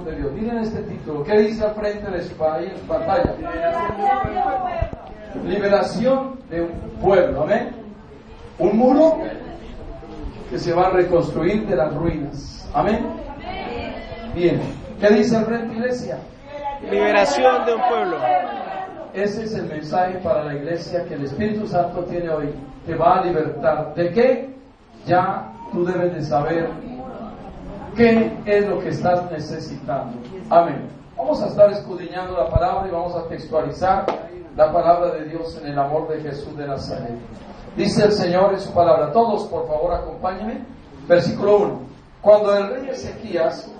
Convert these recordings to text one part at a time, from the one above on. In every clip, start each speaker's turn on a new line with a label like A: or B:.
A: de Dios. Miren este título. ¿Qué dice al frente de su pantalla? Liberación de un pueblo. Amén. Un muro que se va a reconstruir de las ruinas. Amén. Bien. ¿Qué dice al frente, iglesia?
B: Liberación de un pueblo.
A: Ese es el mensaje para la iglesia que el Espíritu Santo tiene hoy. Te va a libertar. ¿De qué? Ya tú debes de saber qué es lo que estás necesitando. Amén. Vamos a estar escudriñando la palabra y vamos a textualizar la palabra de Dios en el amor de Jesús de Nazaret. Dice el Señor en su palabra. Todos, por favor, acompáñenme. Versículo 1. Cuando el rey Ezequías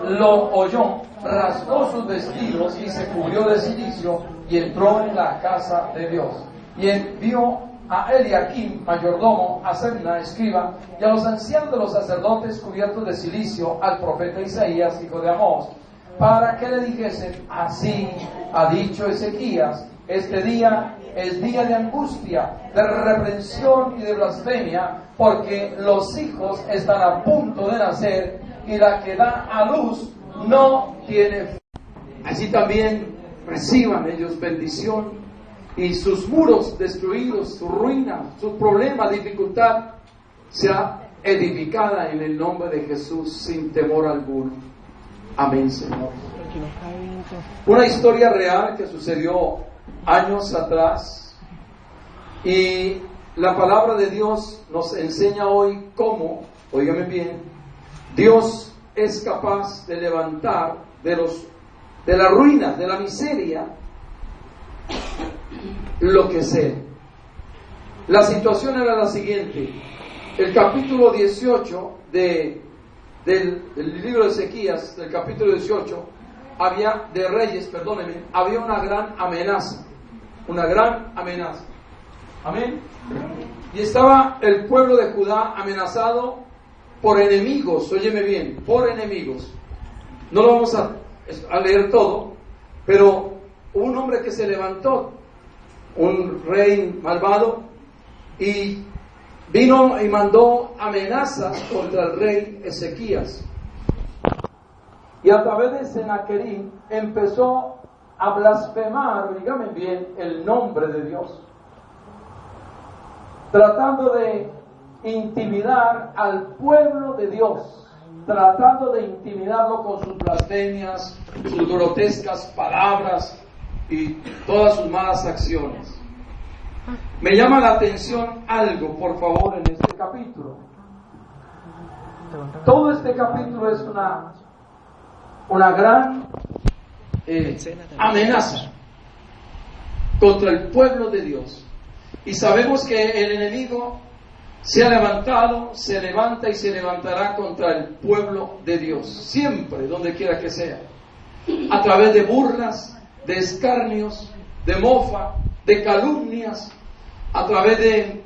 A: lo oyó, rasgó sus vestidos y se cubrió de cilicio y entró en la casa de Dios. Y envió a Eliakim, mayordomo, a Semna, escriba, y a los ancianos de los sacerdotes cubiertos de cilicio, al profeta Isaías, hijo de Amós, para que le dijesen: así ha dicho Ezequías, este día es día de angustia, de reprensión y de blasfemia, porque los hijos están a punto de nacer y la que da a luz no tiene fe. Así también reciban ellos bendición y sus muros destruidos, su ruina, su problema, dificultad, sea edificada en el nombre de Jesús sin temor alguno. Amén, Señor. Una historia real que sucedió años atrás, y la palabra de Dios nos enseña hoy cómo, óigame bien, Dios es capaz de levantar de la ruina, de la miseria, lo que sea. La situación era la siguiente. El capítulo 18 del libro de Ezequías, del capítulo 18, había una gran amenaza. Una gran amenaza. Amén. Y estaba el pueblo de Judá amenazado por enemigos. Óyeme bien, por enemigos. No lo vamos a leer todo, pero hubo un hombre que se levantó, un rey malvado, y vino y mandó amenazas contra el rey Ezequías. Y a través de Senaquerib empezó a blasfemar, dígame bien, el nombre de Dios, tratando de intimidar al pueblo de Dios, tratando de intimidarlo con sus blasfemias, sus grotescas palabras y todas sus malas acciones. Me llama la atención algo, por favor, en este capítulo. Todo este capítulo es una gran amenaza contra el pueblo de Dios. Y sabemos que el enemigo se ha levantado, se levanta y se levantará contra el pueblo de Dios, siempre, donde quiera que sea, a través de burlas, de escarnios, de mofa, de calumnias, a través de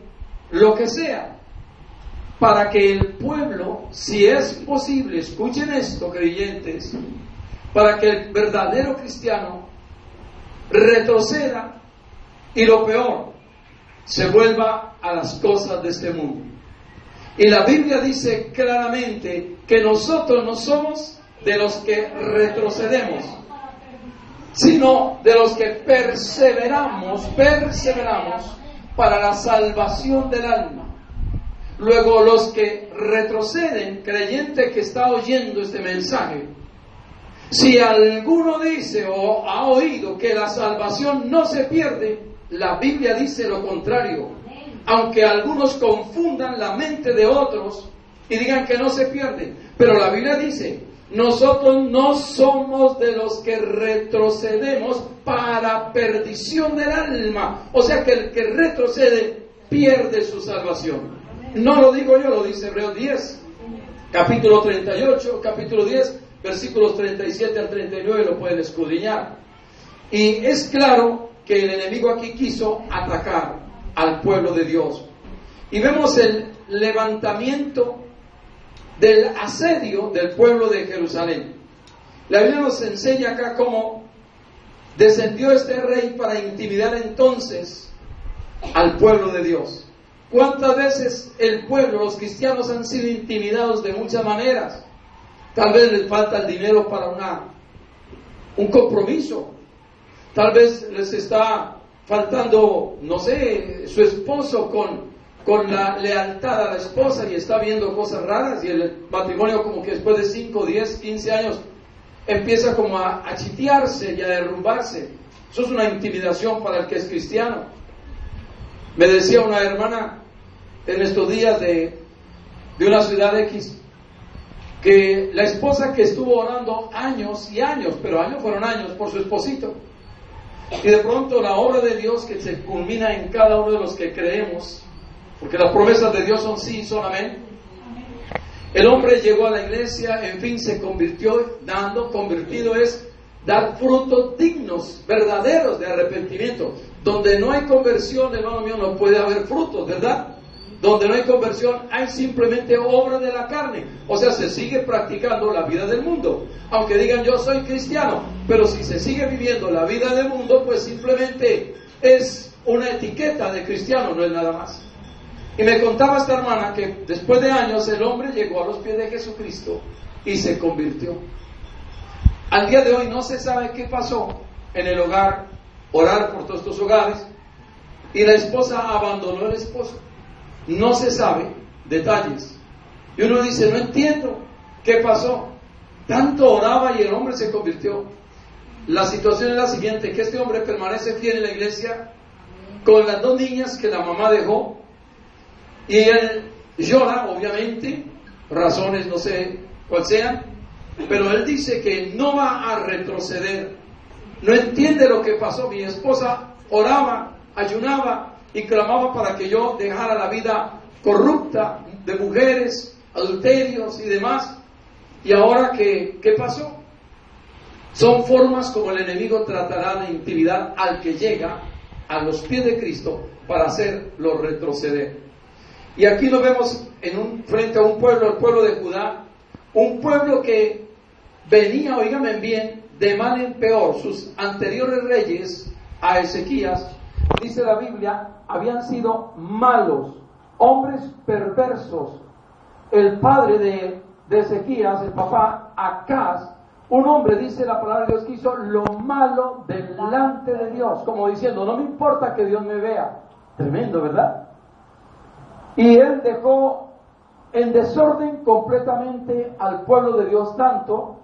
A: lo que sea, para que el pueblo, si es posible, escuchen esto, creyentes, para que el verdadero cristiano retroceda y lo peor, se vuelva a las cosas de este mundo. Y la Biblia dice claramente que nosotros no somos de los que retrocedemos, sino de los que perseveramos para la salvación del alma. Luego, los que retroceden, creyente que está oyendo este mensaje, si alguno dice o ha oído que la salvación no se pierde, la Biblia dice lo contrario. Aunque algunos confundan la mente de otros y digan que no se pierde, pero la Biblia dice: nosotros no somos de los que retrocedemos para perdición del alma. O sea que el que retrocede pierde su salvación. No lo digo yo, lo dice Hebreos 10, capítulo 38, capítulo 10, versículos 37 al 39, lo pueden escudriñar. Y es claro que el enemigo aquí quiso atacar al pueblo de Dios. Y vemos el levantamiento del asedio del pueblo de Jerusalén. La Biblia nos enseña acá cómo descendió este rey para intimidar entonces al pueblo de Dios. ¿Cuántas veces el pueblo, los cristianos, han sido intimidados de muchas maneras? Tal vez les falta el dinero para un compromiso. Tal vez les está faltando, no sé, su esposo con la lealtad a la esposa y está viendo cosas raras, y el matrimonio como que después de 5, 10, 15 años empieza como a chitearse y a derrumbarse. Eso es una intimidación para el que es cristiano. Me decía una hermana en estos días de una ciudad X, que la esposa que estuvo orando años y años, pero años fueron años, por su esposito, y de pronto la obra de Dios que se culmina en cada uno de los que creemos, porque las promesas de Dios son sí y son amén. El hombre llegó a la iglesia, en fin, se convirtió, convertido es dar frutos dignos, verdaderos de arrepentimiento. Donde no hay conversión, hermano mío, no puede haber frutos, ¿verdad? Donde no hay conversión, hay simplemente obra de la carne. O sea, se sigue practicando la vida del mundo. Aunque digan yo soy cristiano, pero si se sigue viviendo la vida del mundo, pues simplemente es una etiqueta de cristiano, no es nada más. Y me contaba esta hermana que después de años el hombre llegó a los pies de Jesucristo y se convirtió. Al día de hoy no se sabe qué pasó en el hogar, orar por todos estos hogares, y la esposa abandonó al esposo. No se sabe detalles. Y uno dice, no entiendo qué pasó. Tanto oraba y el hombre se convirtió. La situación es la siguiente, que este hombre permanece fiel en la iglesia con las 2 niñas que la mamá dejó, y él llora, obviamente, razones no sé cuál sean, pero él dice que no va a retroceder. No entiende lo que pasó. Mi esposa oraba, ayunaba y clamaba para que yo dejara la vida corrupta de mujeres, adulterios y demás. Y ahora, ¿qué pasó? Son formas como el enemigo tratará de intimidar al que llega a los pies de Cristo para hacerlo retroceder. Y aquí lo vemos frente a un pueblo, el pueblo de Judá, un pueblo que venía, oígame bien, de mal en peor. Sus anteriores reyes a Ezequías, dice la Biblia, habían sido malos, hombres perversos. El padre de Ezequías, el papá, Acaz, un hombre, dice la palabra de Dios, que hizo lo malo delante de Dios, como diciendo, no me importa que Dios me vea. Tremendo, ¿verdad? Y él dejó en desorden completamente al pueblo de Dios, tanto,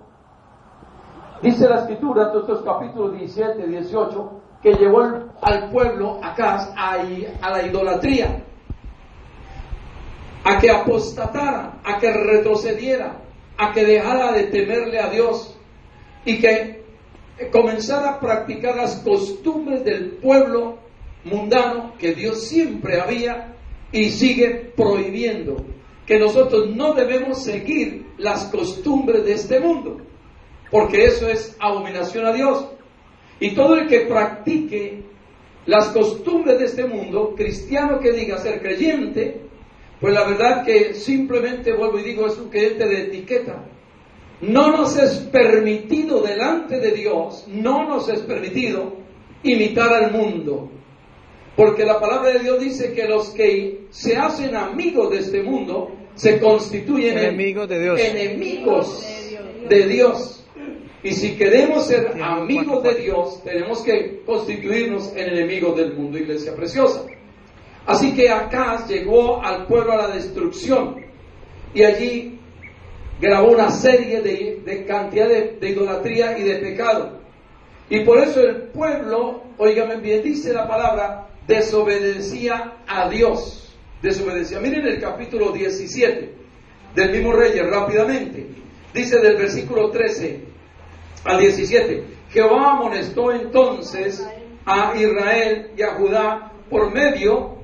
A: dice la escritura, en estos capítulos 17, 18, que llevó al pueblo acá a la idolatría, a que apostatara, a que retrocediera, a que dejara de temerle a Dios y que comenzara a practicar las costumbres del pueblo mundano que Dios siempre había y sigue prohibiendo. Que nosotros no debemos seguir las costumbres de este mundo, porque eso es abominación a Dios. Y todo el que practique las costumbres de este mundo, cristiano que diga ser creyente, pues la verdad que simplemente, vuelvo y digo, es un creyente de etiqueta. No nos es permitido delante de Dios, no nos es permitido imitar al mundo. Porque la palabra de Dios dice que los que se hacen amigos de este mundo se constituyen
B: enemigos de Dios.
A: Enemigos de Dios. Y si queremos ser amigos de Dios, tenemos que constituirnos en enemigos del mundo, iglesia preciosa. Así que Acaz llegó al pueblo a la destrucción y allí grabó una serie de cantidad de idolatría y de pecado. Y por eso el pueblo, óigame bien, dice la palabra, desobedecía a Dios. Desobedecía. Miren el capítulo 17 del mismo Reyes, rápidamente. Dice del versículo 13 al 17. Jehová amonestó entonces a Israel y a Judá por medio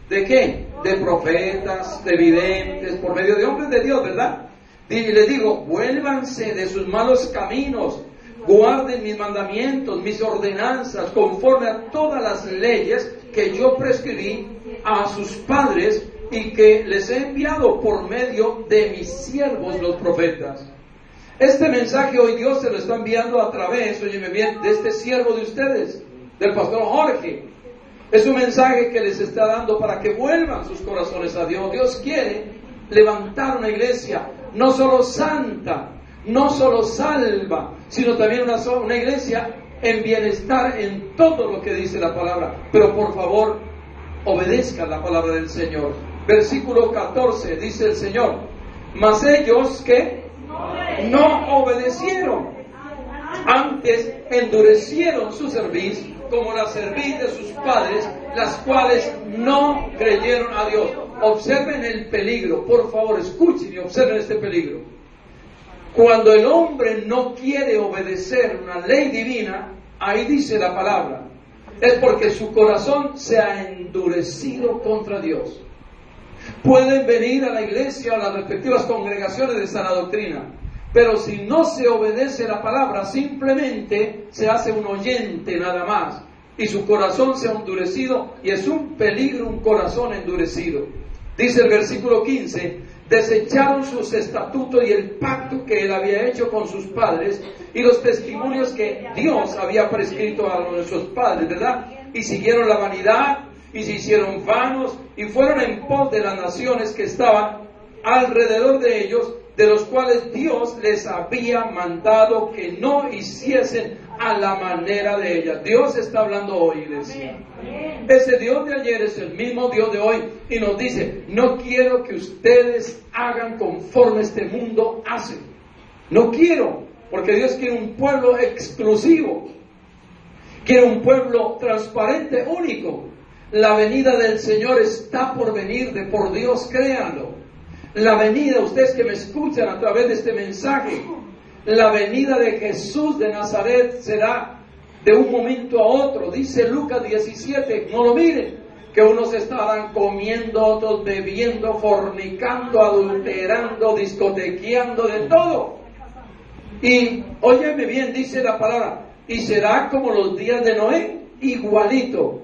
A: ¿de qué? De profetas, de videntes, por medio de hombres de Dios, ¿verdad? Y les digo, vuélvanse de sus malos caminos, guarden mis mandamientos, mis ordenanzas, conforme a todas las leyes que yo prescribí a sus padres y que les he enviado por medio de mis siervos los profetas. Este mensaje hoy Dios se lo está enviando a través, óyeme bien, de este siervo de ustedes, del pastor Jorge. Es un mensaje que les está dando para que vuelvan sus corazones a Dios. Dios quiere levantar una iglesia no solo santa, no solo salva, sino también una iglesia en bienestar en todo lo que dice la palabra. Pero por favor, obedezcan la palabra del Señor. Versículo 14 dice el Señor: mas ellos que no obedecieron, antes endurecieron su cerviz, como la cerviz de sus padres, las cuales no creyeron a Dios. Observen el peligro, por favor, escuchen y observen este peligro. Cuando el hombre no quiere obedecer una ley divina, ahí dice la palabra, es porque su corazón se ha endurecido contra Dios. Pueden venir a la iglesia o a las respectivas congregaciones de sana doctrina, pero si no se obedece la palabra, simplemente se hace un oyente nada más, y su corazón se ha endurecido, y es un peligro un corazón endurecido. Dice el versículo 15: desecharon sus estatutos y el pacto que él había hecho con sus padres, y los testimonios que Dios había prescrito a nuestros padres, ¿verdad? Y siguieron la vanidad, y se hicieron vanos, y fueron en pos de las naciones que estaban alrededor de ellos, de los cuales Dios les había mandado que no hiciesen a la manera de ellas. Dios está hablando hoy, iglesia. Ese Dios de ayer es el mismo Dios de hoy, y nos dice: no quiero que ustedes hagan conforme este mundo hace. No quiero, porque Dios quiere un pueblo exclusivo, quiere un pueblo transparente, único. La venida del Señor está por venir, de por Dios, créanlo. La venida, ustedes que me escuchan a través de este mensaje, la venida de Jesús de Nazaret será de un momento a otro. Dice Lucas 17, no lo miren, que unos estarán comiendo, otros bebiendo, fornicando, adulterando, discotequeando, de todo. Y óyeme bien, dice la palabra, y será como los días de Noé, igualito.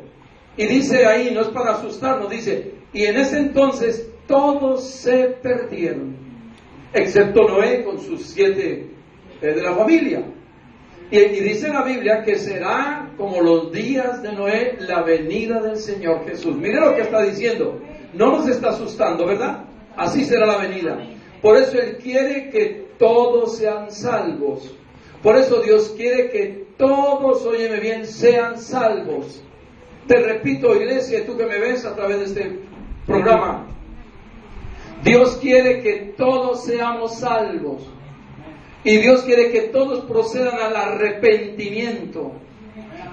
A: Y dice ahí, no es para asustarnos, dice: y en ese entonces todos se perdieron, excepto Noé con sus 7 de la familia. Y dice la Biblia que será como los días de Noé la venida del Señor Jesús. Mire lo que está diciendo, no nos está asustando, ¿verdad? Así será la venida. Por eso Él quiere que todos sean salvos. Por eso Dios quiere que todos, óyeme bien, sean salvos. Te repito, iglesia, tú que me ves a través de este programa, Dios quiere que todos seamos salvos. Y Dios quiere que todos procedan al arrepentimiento.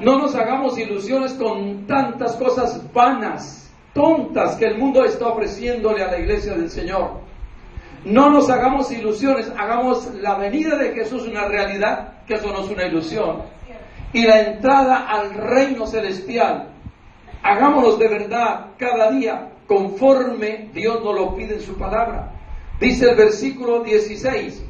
A: No nos hagamos ilusiones con tantas cosas vanas, tontas, que el mundo está ofreciéndole a la iglesia del Señor. No nos hagamos ilusiones, hagamos la venida de Jesús una realidad, que eso no es una ilusión. Y la entrada al reino celestial, hagámonos de verdad cada día conforme Dios nos lo pide en su palabra. Dice el versículo 16: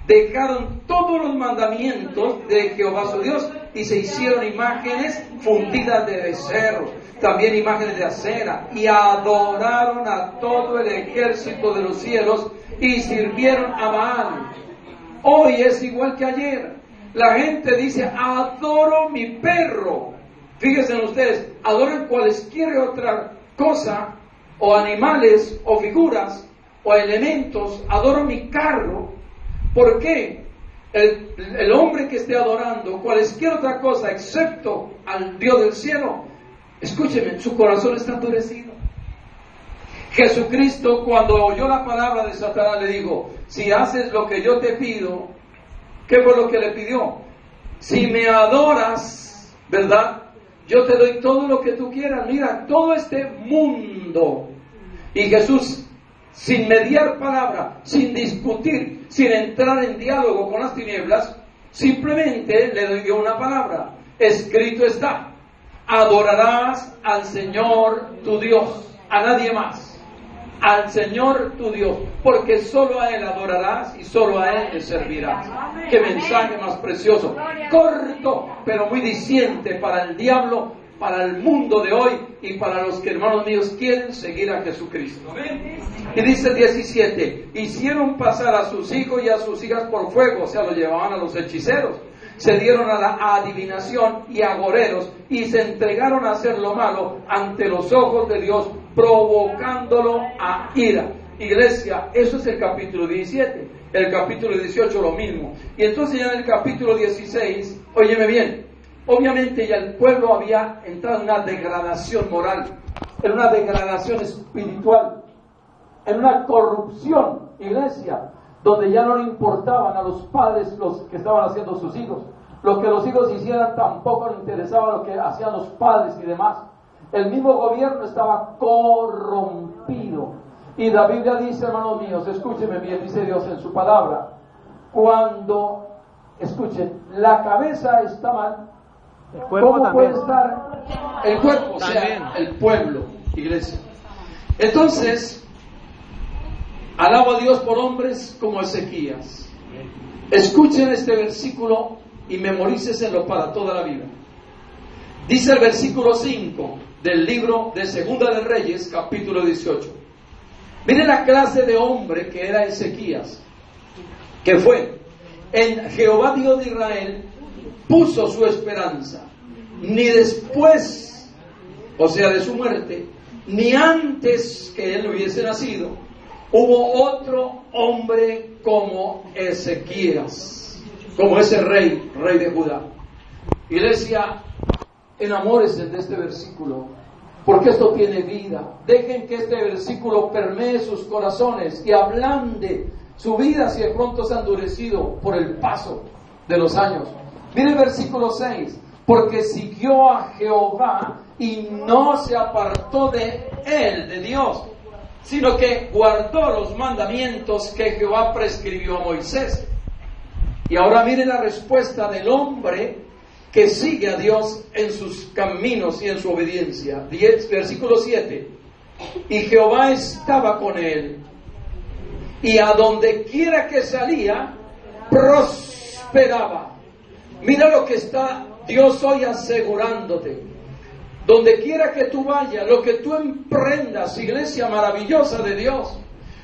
A: dejaron todos los mandamientos de Jehová su Dios y se hicieron imágenes fundidas de becerros, también imágenes de acera, y adoraron a todo el ejército de los cielos y sirvieron a Baal. Hoy es igual que ayer. La gente dice: adoro mi perro. Fíjense ustedes, adoran cualquier otra cosa, o animales, o figuras, o elementos. Adoro mi carro. ¿Por qué? El hombre que esté adorando cualquier otra cosa excepto al Dios del cielo, escúcheme, su corazón está endurecido. Jesucristo, cuando oyó la palabra de Satanás, le dijo: si haces lo que yo te pido, ¿qué fue lo que le pidió? Si me adoras, ¿verdad?, yo te doy todo lo que tú quieras. Mira, todo este mundo. Y Jesús, sin mediar palabra, sin discutir, sin entrar en diálogo con las tinieblas, simplemente le dio una palabra: escrito está, adorarás al Señor tu Dios, a nadie más, al Señor tu Dios, porque solo a Él adorarás y solo a Él le servirás. Qué mensaje más precioso, corto pero muy diciente para el diablo, para el mundo de hoy y para los que, hermanos míos, quieren seguir a Jesucristo. Y dice el 17: hicieron pasar a sus hijos y a sus hijas por fuego, o sea, lo llevaban a los hechiceros, se dieron a la adivinación y agoreros, y se entregaron a hacer lo malo ante los ojos de Dios, provocándolo a ira. iglesia, eso es el capítulo 17. El capítulo 18 lo mismo. Y entonces ya en el capítulo 16, óyeme bien, obviamente ya el pueblo había entrado en una degradación moral, en una degradación espiritual, en una corrupción, iglesia, donde ya no le importaban a los padres los que estaban haciendo sus hijos. Lo que los hijos hicieran tampoco le interesaba lo que hacían los padres y demás. El mismo gobierno estaba corrompido. Y la Biblia dice, hermanos míos, escúchenme bien, dice Dios en su palabra, cuando, escuchen, la cabeza está mal,
B: el cuerpo
A: ¿cómo
B: también
A: puede estar el cuerpo? O sea, el pueblo, iglesia. Entonces, alabo a Dios por hombres como Ezequías. Escuchen este versículo y memoríceselo para toda la vida. Dice el versículo 5 del libro de Segunda de Reyes, capítulo 18. Miren la clase de hombre que era Ezequías, que fue: en Jehová Dios de Israel puso su esperanza, ni después, o sea, de su muerte, ni antes que él hubiese nacido, hubo otro hombre como Ezequías, como ese rey de Judá. Iglesia, enamórense de este versículo, porque esto tiene vida. Dejen que este versículo permee sus corazones y ablande su vida si de pronto se ha endurecido por el paso de los años. Mire el versículo 6. Porque siguió a Jehová y no se apartó de él, de Dios, sino que guardó los mandamientos que Jehová prescribió a Moisés. Y ahora mire la respuesta del hombre que sigue a Dios en sus caminos y en su obediencia. Versículo 7. Y Jehová estaba con él, y a donde quiera que salía, prosperaba. Mira lo que está Dios hoy asegurándote. Donde quiera que tú vayas, lo que tú emprendas, iglesia maravillosa de Dios,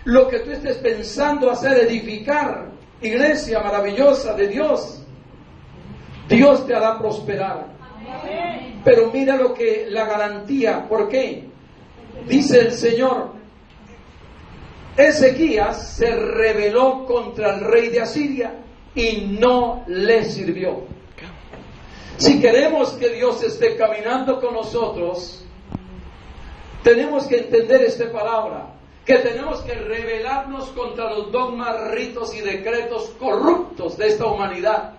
A: lo que tú estés pensando hacer, edificar, iglesia maravillosa de Dios, Dios te hará prosperar. Pero mira lo que la garantía. ¿Por qué? Dice el Señor: Ezequías se rebeló contra el rey de Asiria y no le sirvió. Si queremos que Dios esté caminando con nosotros, tenemos que entender esta palabra, que tenemos que rebelarnos contra los dogmas, ritos y decretos corruptos de esta humanidad.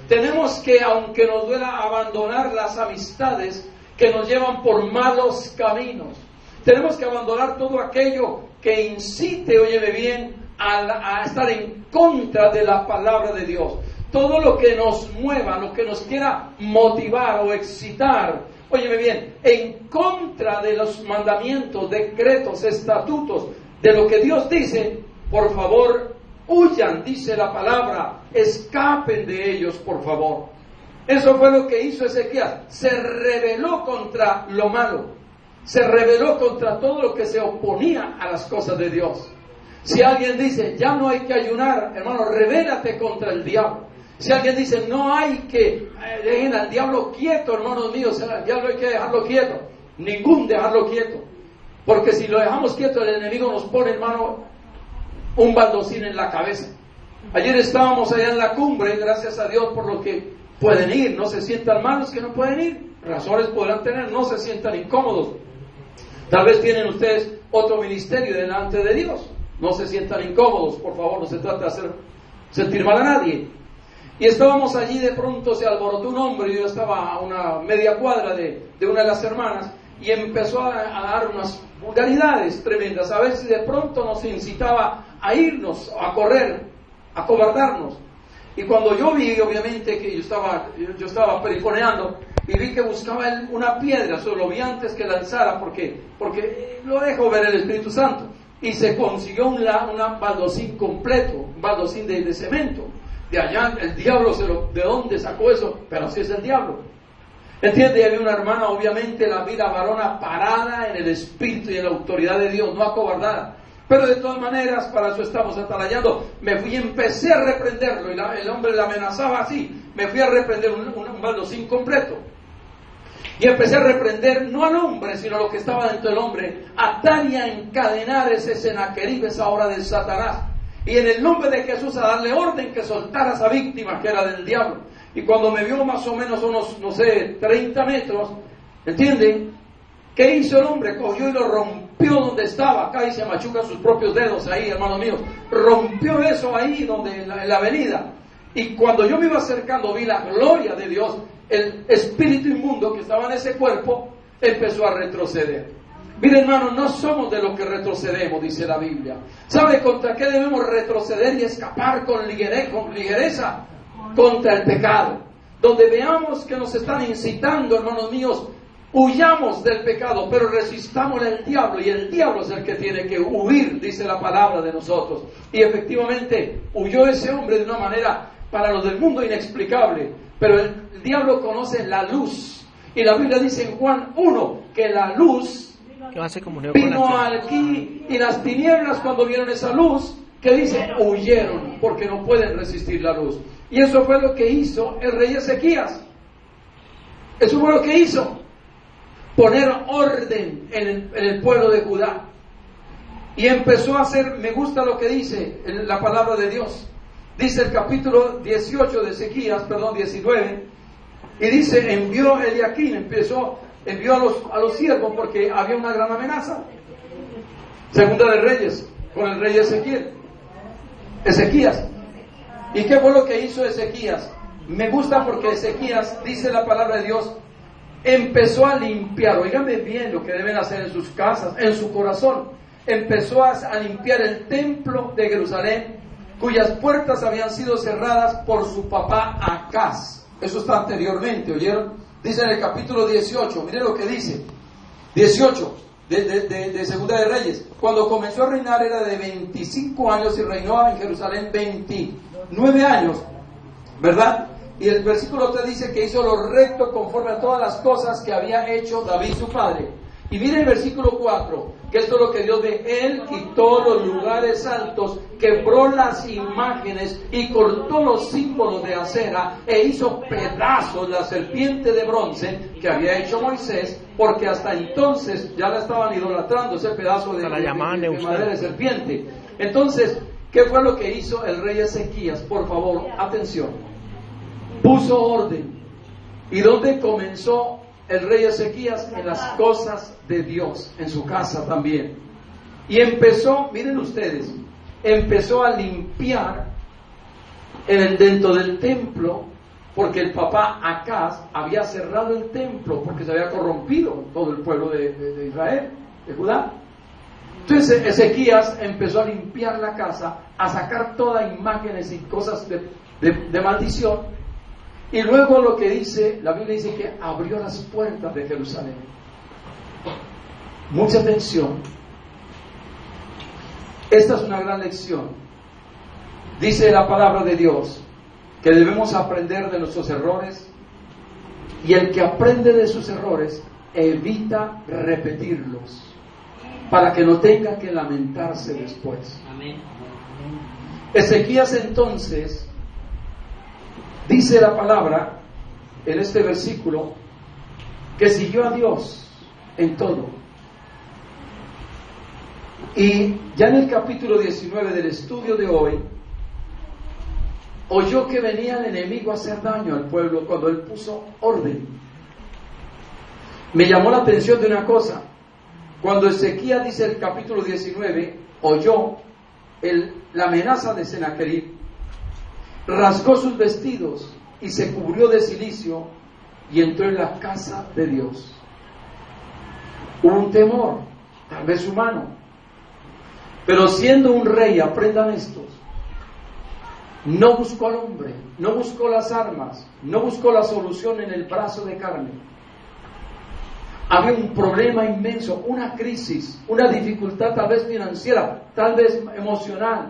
A: Tenemos que, aunque nos duela, abandonar las amistades que nos llevan por malos caminos. Tenemos que abandonar todo aquello que incite, óyeme bien, a estar en contra de la palabra de Dios. Todo lo que nos mueva, lo que nos quiera motivar o excitar, óyeme bien, en contra de los mandamientos, decretos, estatutos, de lo que Dios dice, por favor, huyan, dice la palabra, escapen de ellos, por favor. Eso fue lo que hizo Ezequías. Se rebeló contra lo malo, se rebeló contra todo lo que se oponía a las cosas de Dios. Si alguien dice, ya no hay que ayunar, hermano, rebélate contra el diablo. Si alguien dice, no hay que, dejen al diablo quieto, hermanos míos, al diablo hay que dejarlo quieto. Ningún dejarlo quieto. Porque si lo dejamos quieto, el enemigo nos pone, hermano, un baldocín en la cabeza. Ayer estábamos allá en la cumbre, gracias a Dios por lo que pueden ir. No se sientan malos que no pueden ir. Razones podrán tener, no se sientan incómodos. Tal vez tienen ustedes otro ministerio delante de Dios. No se sientan incómodos, por favor, no se trata de hacer sentir mal a nadie. Y estábamos allí, de pronto se alborotó un hombre, y yo estaba a una media cuadra de una de las hermanas, y empezó a dar unas vulgaridades tremendas, a ver si de pronto nos incitaba a irnos, a correr, a cobardarnos. Y cuando yo vi, obviamente, que yo estaba perifoneando, y vi que buscaba él una piedra, solo lo vi antes que lanzara, porque lo dejó ver el Espíritu Santo, y se consiguió un baldocín completo, un baldocín de cemento. De allá, el diablo, ¿de dónde sacó eso? Pero así es el diablo. ¿Entiende? Y había una hermana, obviamente, la vida varona parada en el espíritu y en la autoridad de Dios, no acobardada. Pero de todas maneras, para eso estamos atalayando. Me fui y empecé a reprenderlo, y el hombre le amenazaba así. Me fui a reprender un baldocín completo. Y empecé a reprender no al hombre, sino a lo que estaba dentro del hombre, atar y a encadenar ese Senaquerib, esa obra de Satanás. Y en el nombre de Jesús a darle orden que soltara a esa víctima que era del diablo. Y cuando me vio más o menos unos, 30 metros, ¿entienden? ¿Qué hizo el hombre? Cogió y lo rompió donde estaba. Acá y se machuca sus propios dedos ahí, hermanos míos. Rompió eso ahí donde en la avenida. Y cuando yo me iba acercando vi la gloria de Dios. El espíritu inmundo que estaba en ese cuerpo empezó a retroceder. Mire, hermano, no somos de los que retrocedemos, dice la Biblia. ¿Sabe contra qué debemos retroceder y escapar con ligereza? Contra el pecado. Donde veamos que nos están incitando, hermanos míos, huyamos del pecado, pero resistamos al diablo, y el diablo es el que tiene que huir, dice la palabra de nosotros. Y efectivamente huyó ese hombre de una manera para los del mundo inexplicable, pero el diablo conoce la luz, y la Biblia dice en Juan 1 que la luz vino aquí, y las tinieblas, cuando vieron esa luz, que dice, huyeron, porque no pueden resistir la luz. Y eso fue lo que hizo el rey Ezequías. Eso fue lo que hizo, poner orden en el pueblo de Judá. Y empezó a hacer, me gusta lo que dice la palabra de Dios. Dice el capítulo 18 de Ezequías, 19, y dice, envió Eliaquín, envió a los siervos porque había una gran amenaza. Segunda de Reyes, con el rey Ezequías. ¿Y qué fue lo que hizo Ezequías? Me gusta porque Ezequías, dice la palabra de Dios, empezó a limpiar. Óigame bien lo que deben hacer en sus casas, en su corazón. Empezó a limpiar el templo de Jerusalén, cuyas puertas habían sido cerradas por su papá Acaz. Eso está anteriormente, ¿oyeron? Dice en el capítulo 18, miren lo que dice, 18 de Segunda de Reyes. Cuando comenzó a reinar era de 25 años y reinó en Jerusalén 29 años, ¿verdad? Y el versículo 3 dice que hizo lo recto conforme a todas las cosas que había hecho David su padre. Y mire el versículo 4, que esto es lo que Dios ve. Él quitó los lugares altos, quebró las imágenes y cortó los símbolos de acera e hizo pedazos la serpiente de bronce que había hecho Moisés, porque hasta entonces ya la estaban idolatrando, ese pedazo de madera de serpiente. Entonces, ¿qué fue lo que hizo el rey Ezequías? Por favor, atención. Puso orden. ¿Y dónde comenzó el rey Ezequías? En las cosas de Dios, en su casa también. Y empezó, miren ustedes, empezó a limpiar dentro del templo, porque el papá Acaz había cerrado el templo, porque se había corrompido todo el pueblo de Israel, de Judá. Entonces Ezequías empezó a limpiar la casa, a sacar todas imágenes y cosas de maldición. Y luego lo que dice, la Biblia dice que abrió las puertas de Jerusalén. Mucha atención. Esta es una gran lección. Dice la palabra de Dios que debemos aprender de nuestros errores, y el que aprende de sus errores evita repetirlos para que no tenga que lamentarse después. Amén. Ezequías entonces dice la palabra en este versículo que siguió a Dios en todo. Y ya en el capítulo 19 del estudio de hoy, oyó que venía el enemigo a hacer daño al pueblo cuando él puso orden. Me llamó la atención de una cosa. Cuando Ezequías, dice el capítulo 19, oyó la amenaza de Senaquerib, rasgó sus vestidos y se cubrió de cilicio y entró en la casa de Dios. Hubo un temor, tal vez humano, pero siendo un rey, aprendan estos, no buscó al hombre, no buscó las armas, no buscó la solución en el brazo de carne. Había un problema inmenso, una crisis, una dificultad tal vez financiera, tal vez emocional,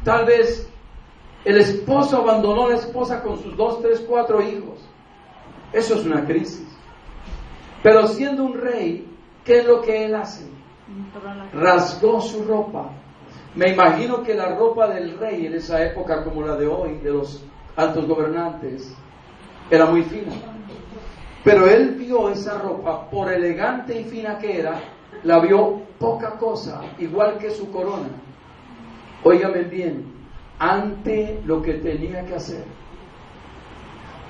A: tal vez el esposo abandonó a la esposa con sus 2, 3, 4 hijos. Eso es una crisis. Pero siendo un rey, ¿qué es lo que él hace? Rasgó su ropa. Me imagino que la ropa del rey en esa época, como la de hoy, de los altos gobernantes, era muy fina. Pero él vio esa ropa, por elegante y fina que era, la vio poca cosa, igual que su corona. Óigame bien, ante lo que tenía que hacer.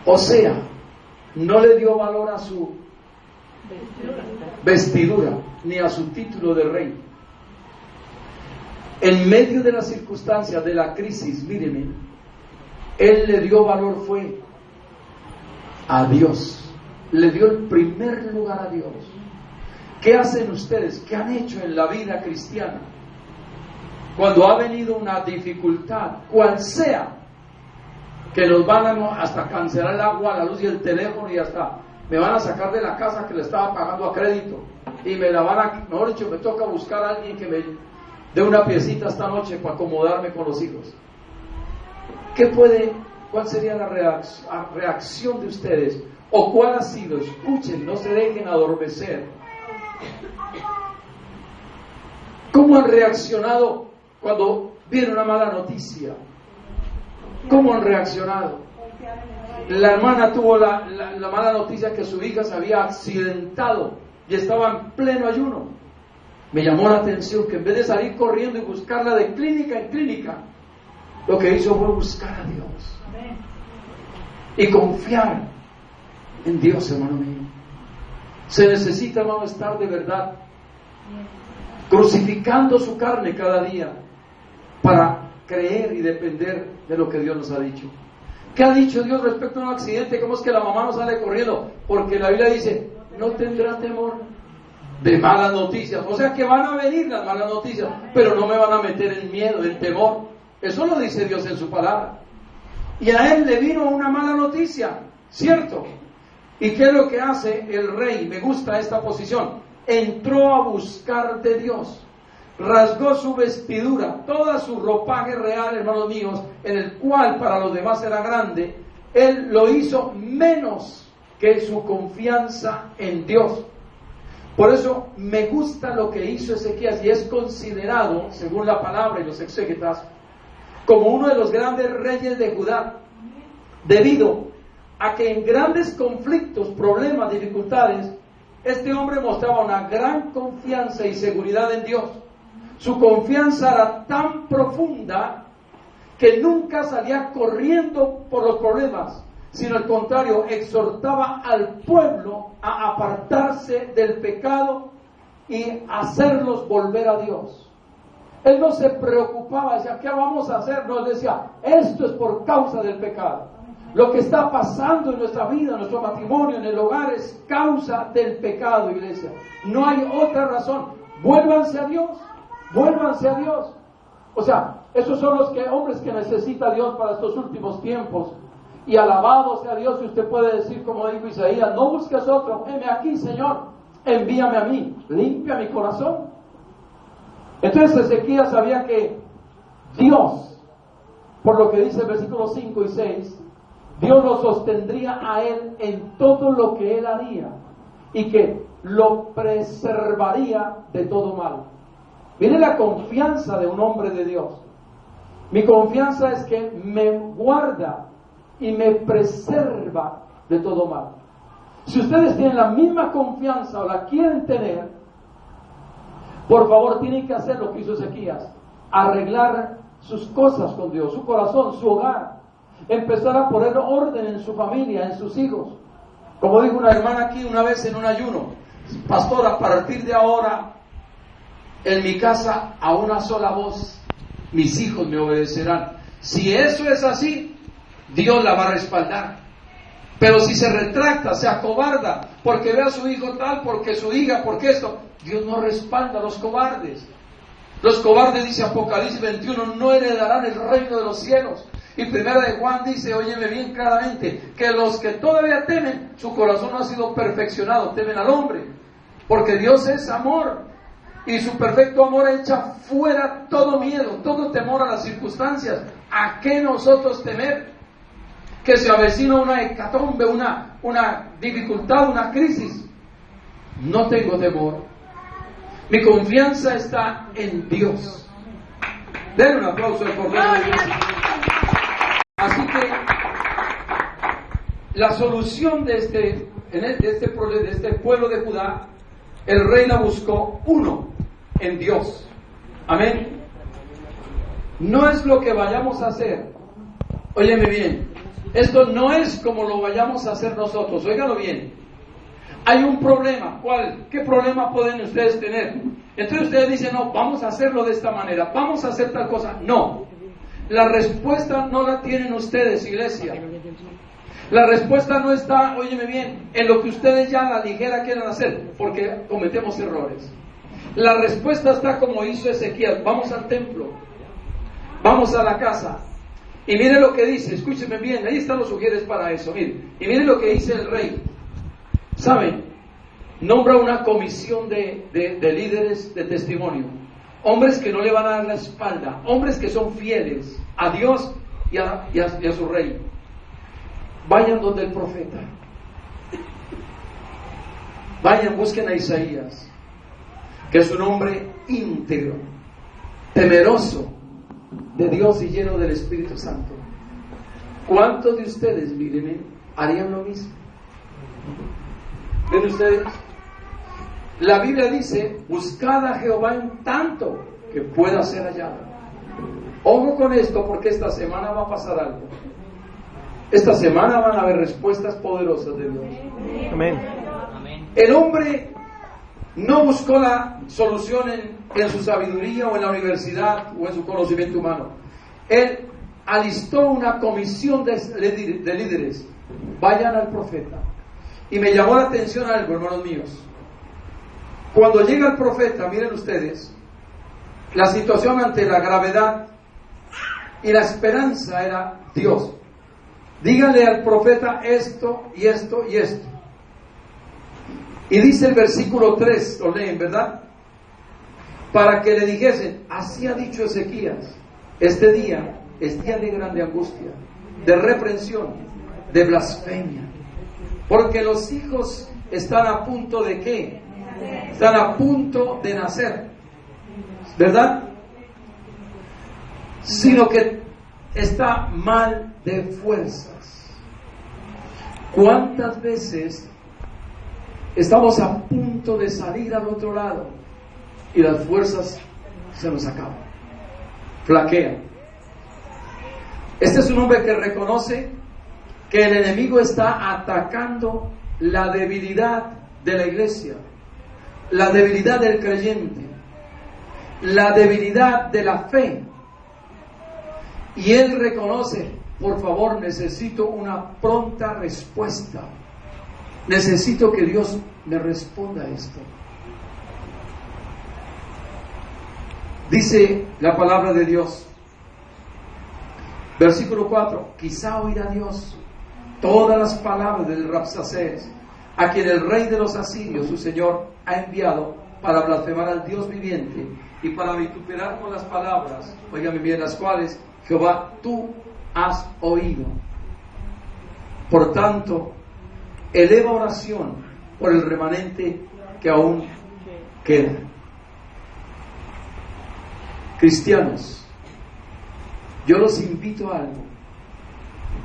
A: O sea, no le dio valor a su vestidura, ni a su título de rey. En medio de las circunstancias de la crisis, mírenme, él le dio valor fue a Dios. Le dio el primer lugar a Dios. ¿Qué hacen ustedes? ¿Qué han hecho en la vida cristiana? Cuando ha venido una dificultad, cual sea, que nos van a hasta cancelar el agua, la luz y el teléfono, y hasta me van a sacar de la casa que le estaba pagando a crédito, y me la van a, mejor dicho, me toca buscar a alguien que me dé una piecita esta noche para acomodarme con los hijos. ¿Cuál sería la reacción de ustedes? ¿O cuál ha sido? Escuchen, no se dejen adormecer. ¿Cómo han reaccionado cuando viene una mala noticia? ¿Cómo han reaccionado? La hermana tuvo la mala noticia que su hija se había accidentado y estaba en pleno ayuno. Me llamó la atención que en vez de salir corriendo y buscarla de clínica en clínica, lo que hizo fue buscar a Dios y confiar en Dios, hermano mío. Se necesita, hermano, estar de verdad crucificando su carne cada día para creer y depender de lo que Dios nos ha dicho. ¿Qué ha dicho Dios respecto a un accidente? ¿Cómo es que la mamá no sale corriendo? Porque la Biblia dice, no tendrá temor de malas noticias. O sea que van a venir las malas noticias, pero no me van a meter en miedo, en temor. Eso lo dice Dios en su palabra. Y a él le vino una mala noticia, ¿cierto? ¿Y qué es lo que hace el rey? Me gusta esta posición. Entró a buscar de Dios. Rasgó su vestidura, toda su ropaje real, hermanos míos, en el cual para los demás era grande. Él lo hizo menos que su confianza en Dios. Por eso me gusta lo que hizo Ezequías y es considerado, según la palabra y los exégetas, como uno de los grandes reyes de Judá, debido a que en grandes conflictos, problemas, dificultades, este hombre mostraba una gran confianza y seguridad en Dios. Su confianza era tan profunda que nunca salía corriendo por los problemas, sino al contrario, exhortaba al pueblo a apartarse del pecado y hacerlos volver a Dios. Él no se preocupaba, decía, ¿qué vamos a hacer? No, él decía, esto es por causa del pecado. Lo que está pasando en nuestra vida, en nuestro matrimonio, en el hogar, es causa del pecado, iglesia. No hay otra razón. Vuélvanse a Dios. Vuélvanse a Dios. O sea, esos son los hombres que necesita Dios para estos últimos tiempos. Y alabado sea Dios, y usted puede decir, como dijo Isaías, no busques otro, heme aquí, Señor, envíame a mí, limpia mi corazón. Entonces Ezequías sabía que Dios, por lo que dice el versículo 5 y 6, Dios lo sostendría a él en todo lo que él haría y que lo preservaría de todo mal. Miren la confianza de un hombre de Dios. Mi confianza es que me guarda y me preserva de todo mal. Si ustedes tienen la misma confianza o la quieren tener, por favor tienen que hacer lo que hizo Ezequías, arreglar sus cosas con Dios, su corazón, su hogar, empezar a poner orden en su familia, en sus hijos. Como dijo una hermana aquí una vez en un ayuno, pastor, a partir de ahora en mi casa a una sola voz mis hijos me obedecerán. Si eso es así, Dios la va a respaldar. Pero si se retracta, se acobarda porque ve a su hijo tal, porque su hija, porque esto, Dios no respalda a los cobardes. Los cobardes, dice Apocalipsis 21, no heredarán el reino de los cielos. Y primera de Juan dice, óyeme bien claramente, que los que todavía temen, su corazón no ha sido perfeccionado, temen al hombre, porque Dios es amor, y su perfecto amor echa fuera todo miedo, todo temor a las circunstancias. ¿A qué nosotros temer? Que se avecina una hecatombe, una dificultad, una crisis. No tengo temor. Mi confianza está en Dios. Den un aplauso al Cordero de Dios. Así que la solución de este de este pueblo de Judá, el rey la buscó uno en Dios. Amén. No es lo que vayamos a hacer. Óyeme bien, esto no es como lo vayamos a hacer nosotros. Óigalo bien. Hay un problema. ¿Cuál? ¿Qué problema pueden ustedes tener? Entonces ustedes dicen, no, vamos a hacerlo de esta manera, vamos a hacer tal cosa. No. La respuesta no la tienen ustedes, iglesia. La respuesta no está, óyeme bien, en lo que ustedes ya a la ligera quieren hacer, porque cometemos errores. La respuesta está como hizo Ezequías. Vamos al templo, vamos a la casa. Y miren lo que dice, escúchenme bien, ahí están los sugieres para eso, miren. Y miren lo que dice el rey. ¿Saben? Nombra una comisión de líderes de testimonio. Hombres que no le van a dar la espalda, hombres que son fieles a Dios y a su rey. Vayan donde el profeta. Vayan, busquen a Isaías, que es un hombre íntegro, temeroso de Dios y lleno del Espíritu Santo. ¿Cuántos de ustedes, miren, harían lo mismo? ¿Ven ustedes? La Biblia dice, buscad a Jehová en tanto que pueda ser hallado. Ojo con esto, porque esta semana va a pasar algo. Esta semana van a haber respuestas poderosas de Dios.
B: Amén.
A: El hombre no buscó la solución en su sabiduría o en la universidad o en su conocimiento humano. Él alistó una comisión de líderes. Vayan al profeta. Y me llamó la atención algo, hermanos míos. Cuando llega el profeta, miren ustedes, la situación ante la gravedad y la esperanza era Dios. Díganle al profeta esto y esto y esto. Y dice el versículo 3, lo leen, ¿verdad? Para que le dijesen, así ha dicho Ezequías, este día es día de grande angustia, de reprensión, de blasfemia. Porque los hijos están a punto de ¿qué? Están a punto de nacer, ¿verdad? Sino que está mal de fuerzas. ¿Cuántas veces estamos a punto de salir al otro lado y las fuerzas se nos acaban, flaquean? Este es un hombre que reconoce que el enemigo está atacando la debilidad de la iglesia, la debilidad del creyente, la debilidad de la fe. Y él reconoce, por favor, necesito una pronta respuesta. Necesito que Dios me responda a esto. Dice la palabra de Dios, versículo 4, quizá oirá Dios todas las palabras del Rabsaces, a quien el rey de los asirios, su señor, ha enviado para blasfemar al Dios viviente y para vituperar con las palabras, óigame bien, las cuales Jehová tú has oído. Por tanto, eleva oración por el remanente que aún queda. Cristianos, yo los invito a algo.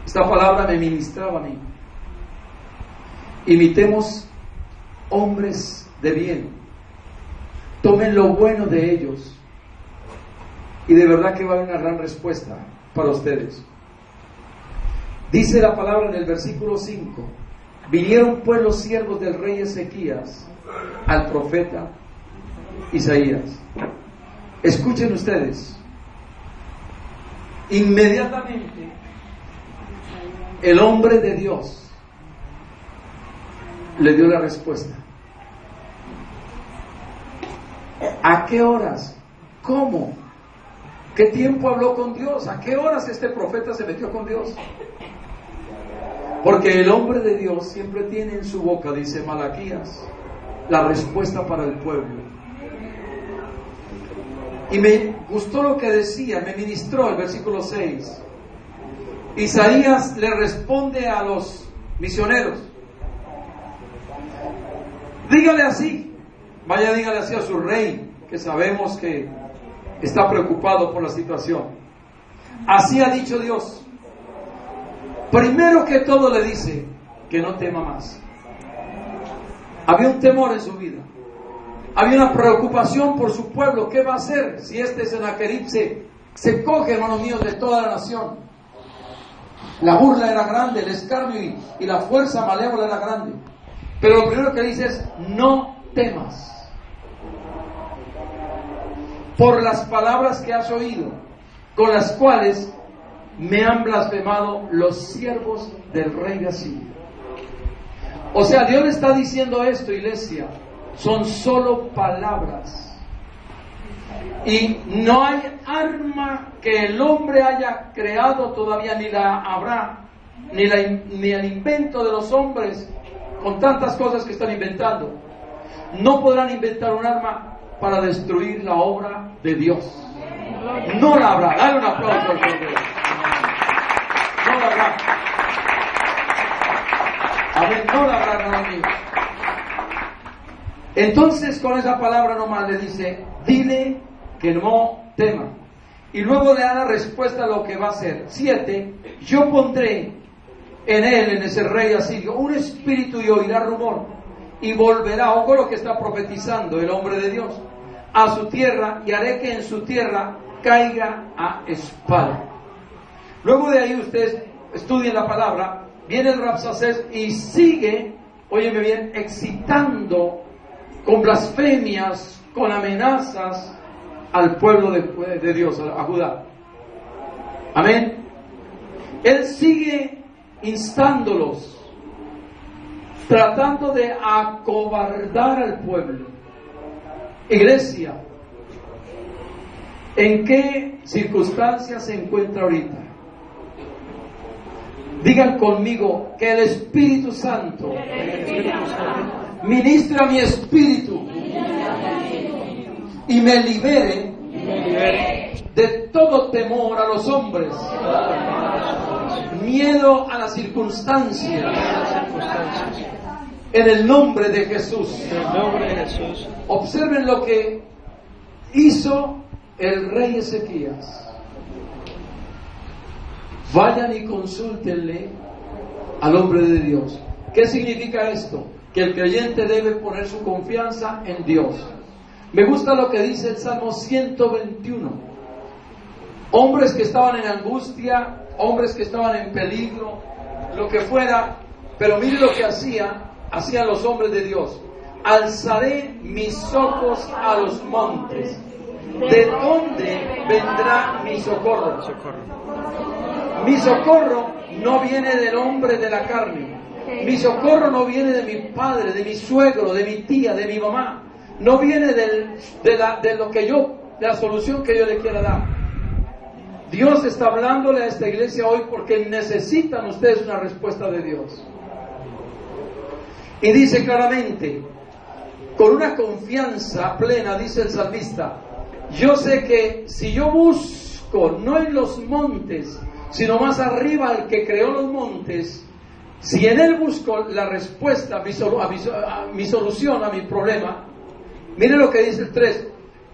A: Esta palabra me ministraba a mí. Imitemos hombres de bien. Tomen lo bueno de ellos. Y de verdad que va a haber una gran respuesta para ustedes. Dice la palabra en el versículo 5. Vinieron pues los siervos del rey Ezequías al profeta Isaías. Escuchen ustedes. Inmediatamente el hombre de Dios le dio la respuesta. ¿A qué horas? ¿Cómo? ¿Qué tiempo habló con Dios? ¿A qué horas este profeta se metió con Dios? Porque el hombre de Dios siempre tiene en su boca, dice Malaquías, la respuesta para el pueblo. Y me gustó lo que decía, me ministró el versículo 6. Isaías le responde a los misioneros. Dígale así, vaya, dígale así a su rey, que sabemos que está preocupado por la situación. Así ha dicho Dios. Primero que todo le dice que no tema más. Había un temor en su vida. Había una preocupación por su pueblo. ¿Qué va a hacer si este Sennacherib se coge, hermanos míos, de toda la nación? La burla era grande, el escarnio y la fuerza malévola era grande. Pero lo primero que dice es: no temas por las palabras que has oído, con las cuales me han blasfemado los siervos del rey de Asiria. O sea, Dios le está diciendo esto, iglesia. Son solo palabras. Y no hay arma que el hombre haya creado todavía, ni la habrá, ni el invento de los hombres, con tantas cosas que están inventando. No podrán inventar un arma para destruir la obra de Dios. No la habrá. Dale un aplauso al Señor. No la habrá. A ver, no la habrá, hermano mío. Entonces, con esa palabra nomás le dice: dile que no tema. Y luego le da la respuesta a lo que va a hacer. 7. Yo pondré en él, en ese rey asirio, un espíritu y oirá rumor. Y volverá, ojo lo que está profetizando el hombre de Dios, a su tierra, y haré que en su tierra caiga a espada. Luego de ahí ustedes estudien la palabra. Viene el Rabsacés y sigue, óyeme bien, excitando con blasfemias, con amenazas al pueblo de Dios, a Judá. Amén. Él sigue instándolos, tratando de acobardar al pueblo. Iglesia, ¿en qué circunstancias se encuentra ahorita? Digan conmigo: que el Espíritu Santo ministre a mi espíritu y me libere de todo temor a los hombres, miedo a las circunstancias, en el nombre de Jesús. Observen lo que hizo el rey Ezequías. Vayan y consúltenle al hombre de Dios. ¿Qué significa esto? Que el creyente debe poner su confianza en Dios. Me gusta lo que dice el Salmo 121. Hombres que estaban en angustia, hombres que estaban en peligro, lo que fuera, pero mire lo que hacían los hombres de Dios. Alzaré mis ojos a los montes. ¿De dónde vendrá mi socorro? Mi socorro no viene del hombre de la carne. Mi socorro no viene de mi padre, de mi suegro, de mi tía, de mi mamá. No viene de la solución que yo le quiera dar. Dios está hablándole a esta iglesia hoy porque necesitan ustedes una respuesta de Dios. Y dice claramente, con una confianza plena, dice el salmista: yo sé que si yo busco no en los montes, sino más arriba al que creó los montes, si en él busco la respuesta a mi solución a mi problema, mire lo que dice el 3: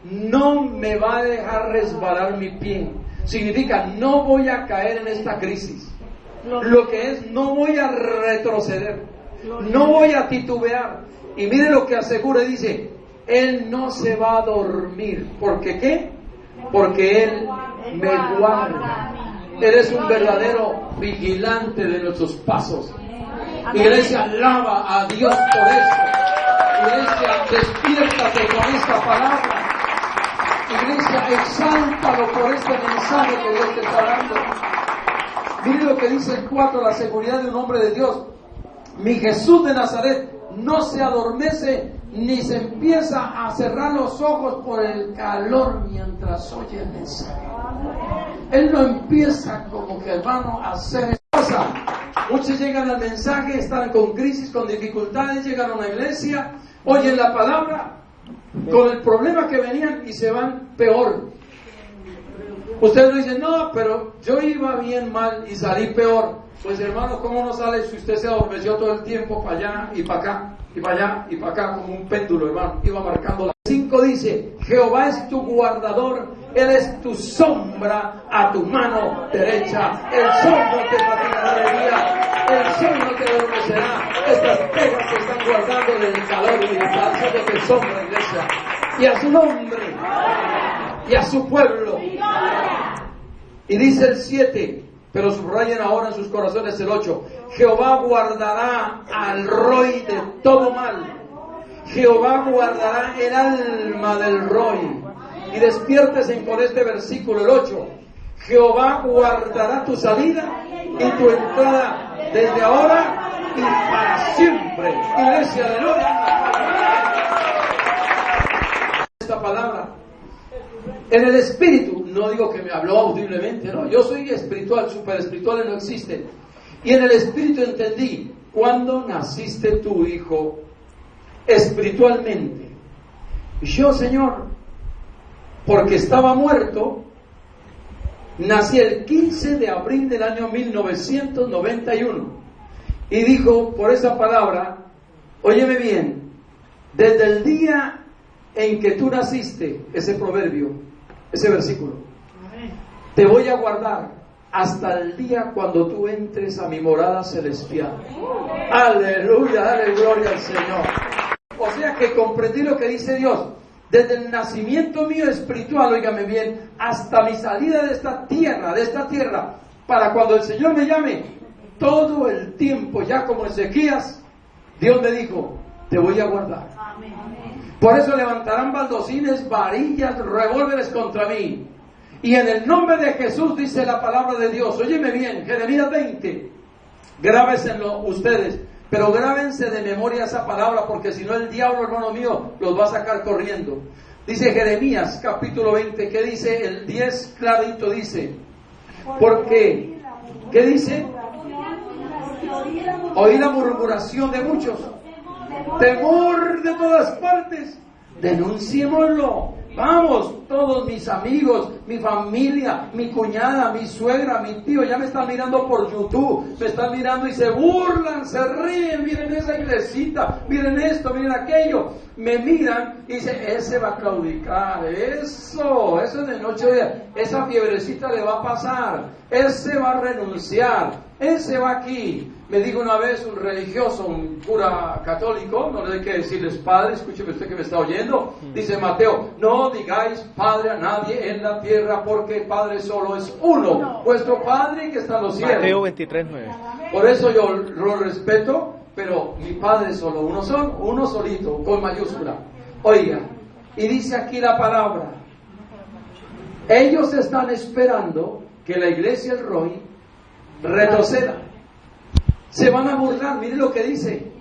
A: no me va a dejar resbalar mi pie. Significa, no voy a caer en esta crisis. Lo que es, no voy a retroceder, no voy a titubear. Y mire lo que asegura, dice: él no se va a dormir. ¿Por qué qué? Porque él me guarda. Él es un verdadero vigilante de nuestros pasos. Iglesia, alaba a Dios por eso. Iglesia, despiértate con esta palabra. Iglesia, exáltalo por este mensaje que Dios te está dando. Mire lo que dice el 4, la seguridad de un hombre de Dios. Mi Jesús de Nazaret no se adormece ni se empieza a cerrar los ojos por el calor mientras oye el mensaje. Él no empieza como que, hermano, a hacer cosa. Muchos llegan al mensaje, están con crisis, con dificultades, llegan a una iglesia, oyen la palabra, con el problema que venían y se van peor. Ustedes dicen: no, pero yo iba bien mal y salí peor. Pues hermano, ¿cómo no sale si usted se adormeció todo el tiempo para allá y para acá, y para allá y para acá, como un péndulo, hermano? Iba marcando la 5 dice: Jehová es tu guardador, Él es tu sombra a tu mano derecha. El sol no te fatigará de día, el sol no te adormecerá. Estas tejas se están guardando del calor y están haciéndote sombra, iglesia. Y a su nombre, y a su pueblo. Y dice el 7, pero subrayen ahora en sus corazones el 8. Jehová guardará al roy de todo mal. Jehová guardará el alma del roy. Y despiértese con este versículo, el 8. Jehová guardará tu salida y tu entrada desde ahora y para siempre. Iglesia, aleluya. Esta palabra en el espíritu, no digo que me habló audiblemente, no, yo soy espiritual, super espiritual, no existe. Y en el espíritu entendí, cuando naciste tu hijo espiritualmente, yo, Señor, porque estaba muerto, nací el 15 de abril del año 1991. Y dijo por esa palabra, óyeme bien, desde el día en que tú naciste, ese proverbio, ese versículo, te voy a guardar hasta el día cuando tú entres a mi morada celestial. Aleluya, dale gloria al Señor. O sea que comprendí lo que dice Dios. Desde el nacimiento mío espiritual, óigame bien, hasta mi salida de esta tierra, para cuando el Señor me llame, todo el tiempo, ya como Ezequías, Dios me dijo, te voy a guardar. Por eso levantarán baldocines, varillas, revólveres contra mí. Y en el nombre de Jesús dice la palabra de Dios. Óyeme bien, Jeremías 20. Grábensenlo ustedes, pero grábense de memoria esa palabra, porque si no el diablo, hermano mío, los va a sacar corriendo. Dice Jeremías capítulo 20, ¿qué dice? El 10 clarito dice. Porque, ¿qué dice? Oí la murmuración de muchos. Temor de todas partes. Denunciémoslo. Vamos, todos mis amigos, mi familia, mi cuñada, mi suegra, mi tío, ya me están mirando por YouTube, me están mirando y se burlan, se ríen, miren esa iglesita, miren esto, miren aquello. Me miran y dicen, ese va a claudicar, eso es de noche de día, esa fiebrecita le va a pasar, ese va a renunciar, ese va aquí. Me dijo una vez un religioso, un cura católico, no le hay que decirles padre, escúcheme usted que me está oyendo, dice Mateo, no digáis padre a nadie en la tierra, porque el Padre solo es uno, vuestro Padre que está en los cielos.
B: Mateo 23:9.
A: Por eso yo lo respeto, pero mi Padre solo uno son, uno solito, con mayúscula. Oiga, y dice aquí la palabra, ellos están esperando que la iglesia El Roy retroceda. Se van a burlar, mire lo que dice.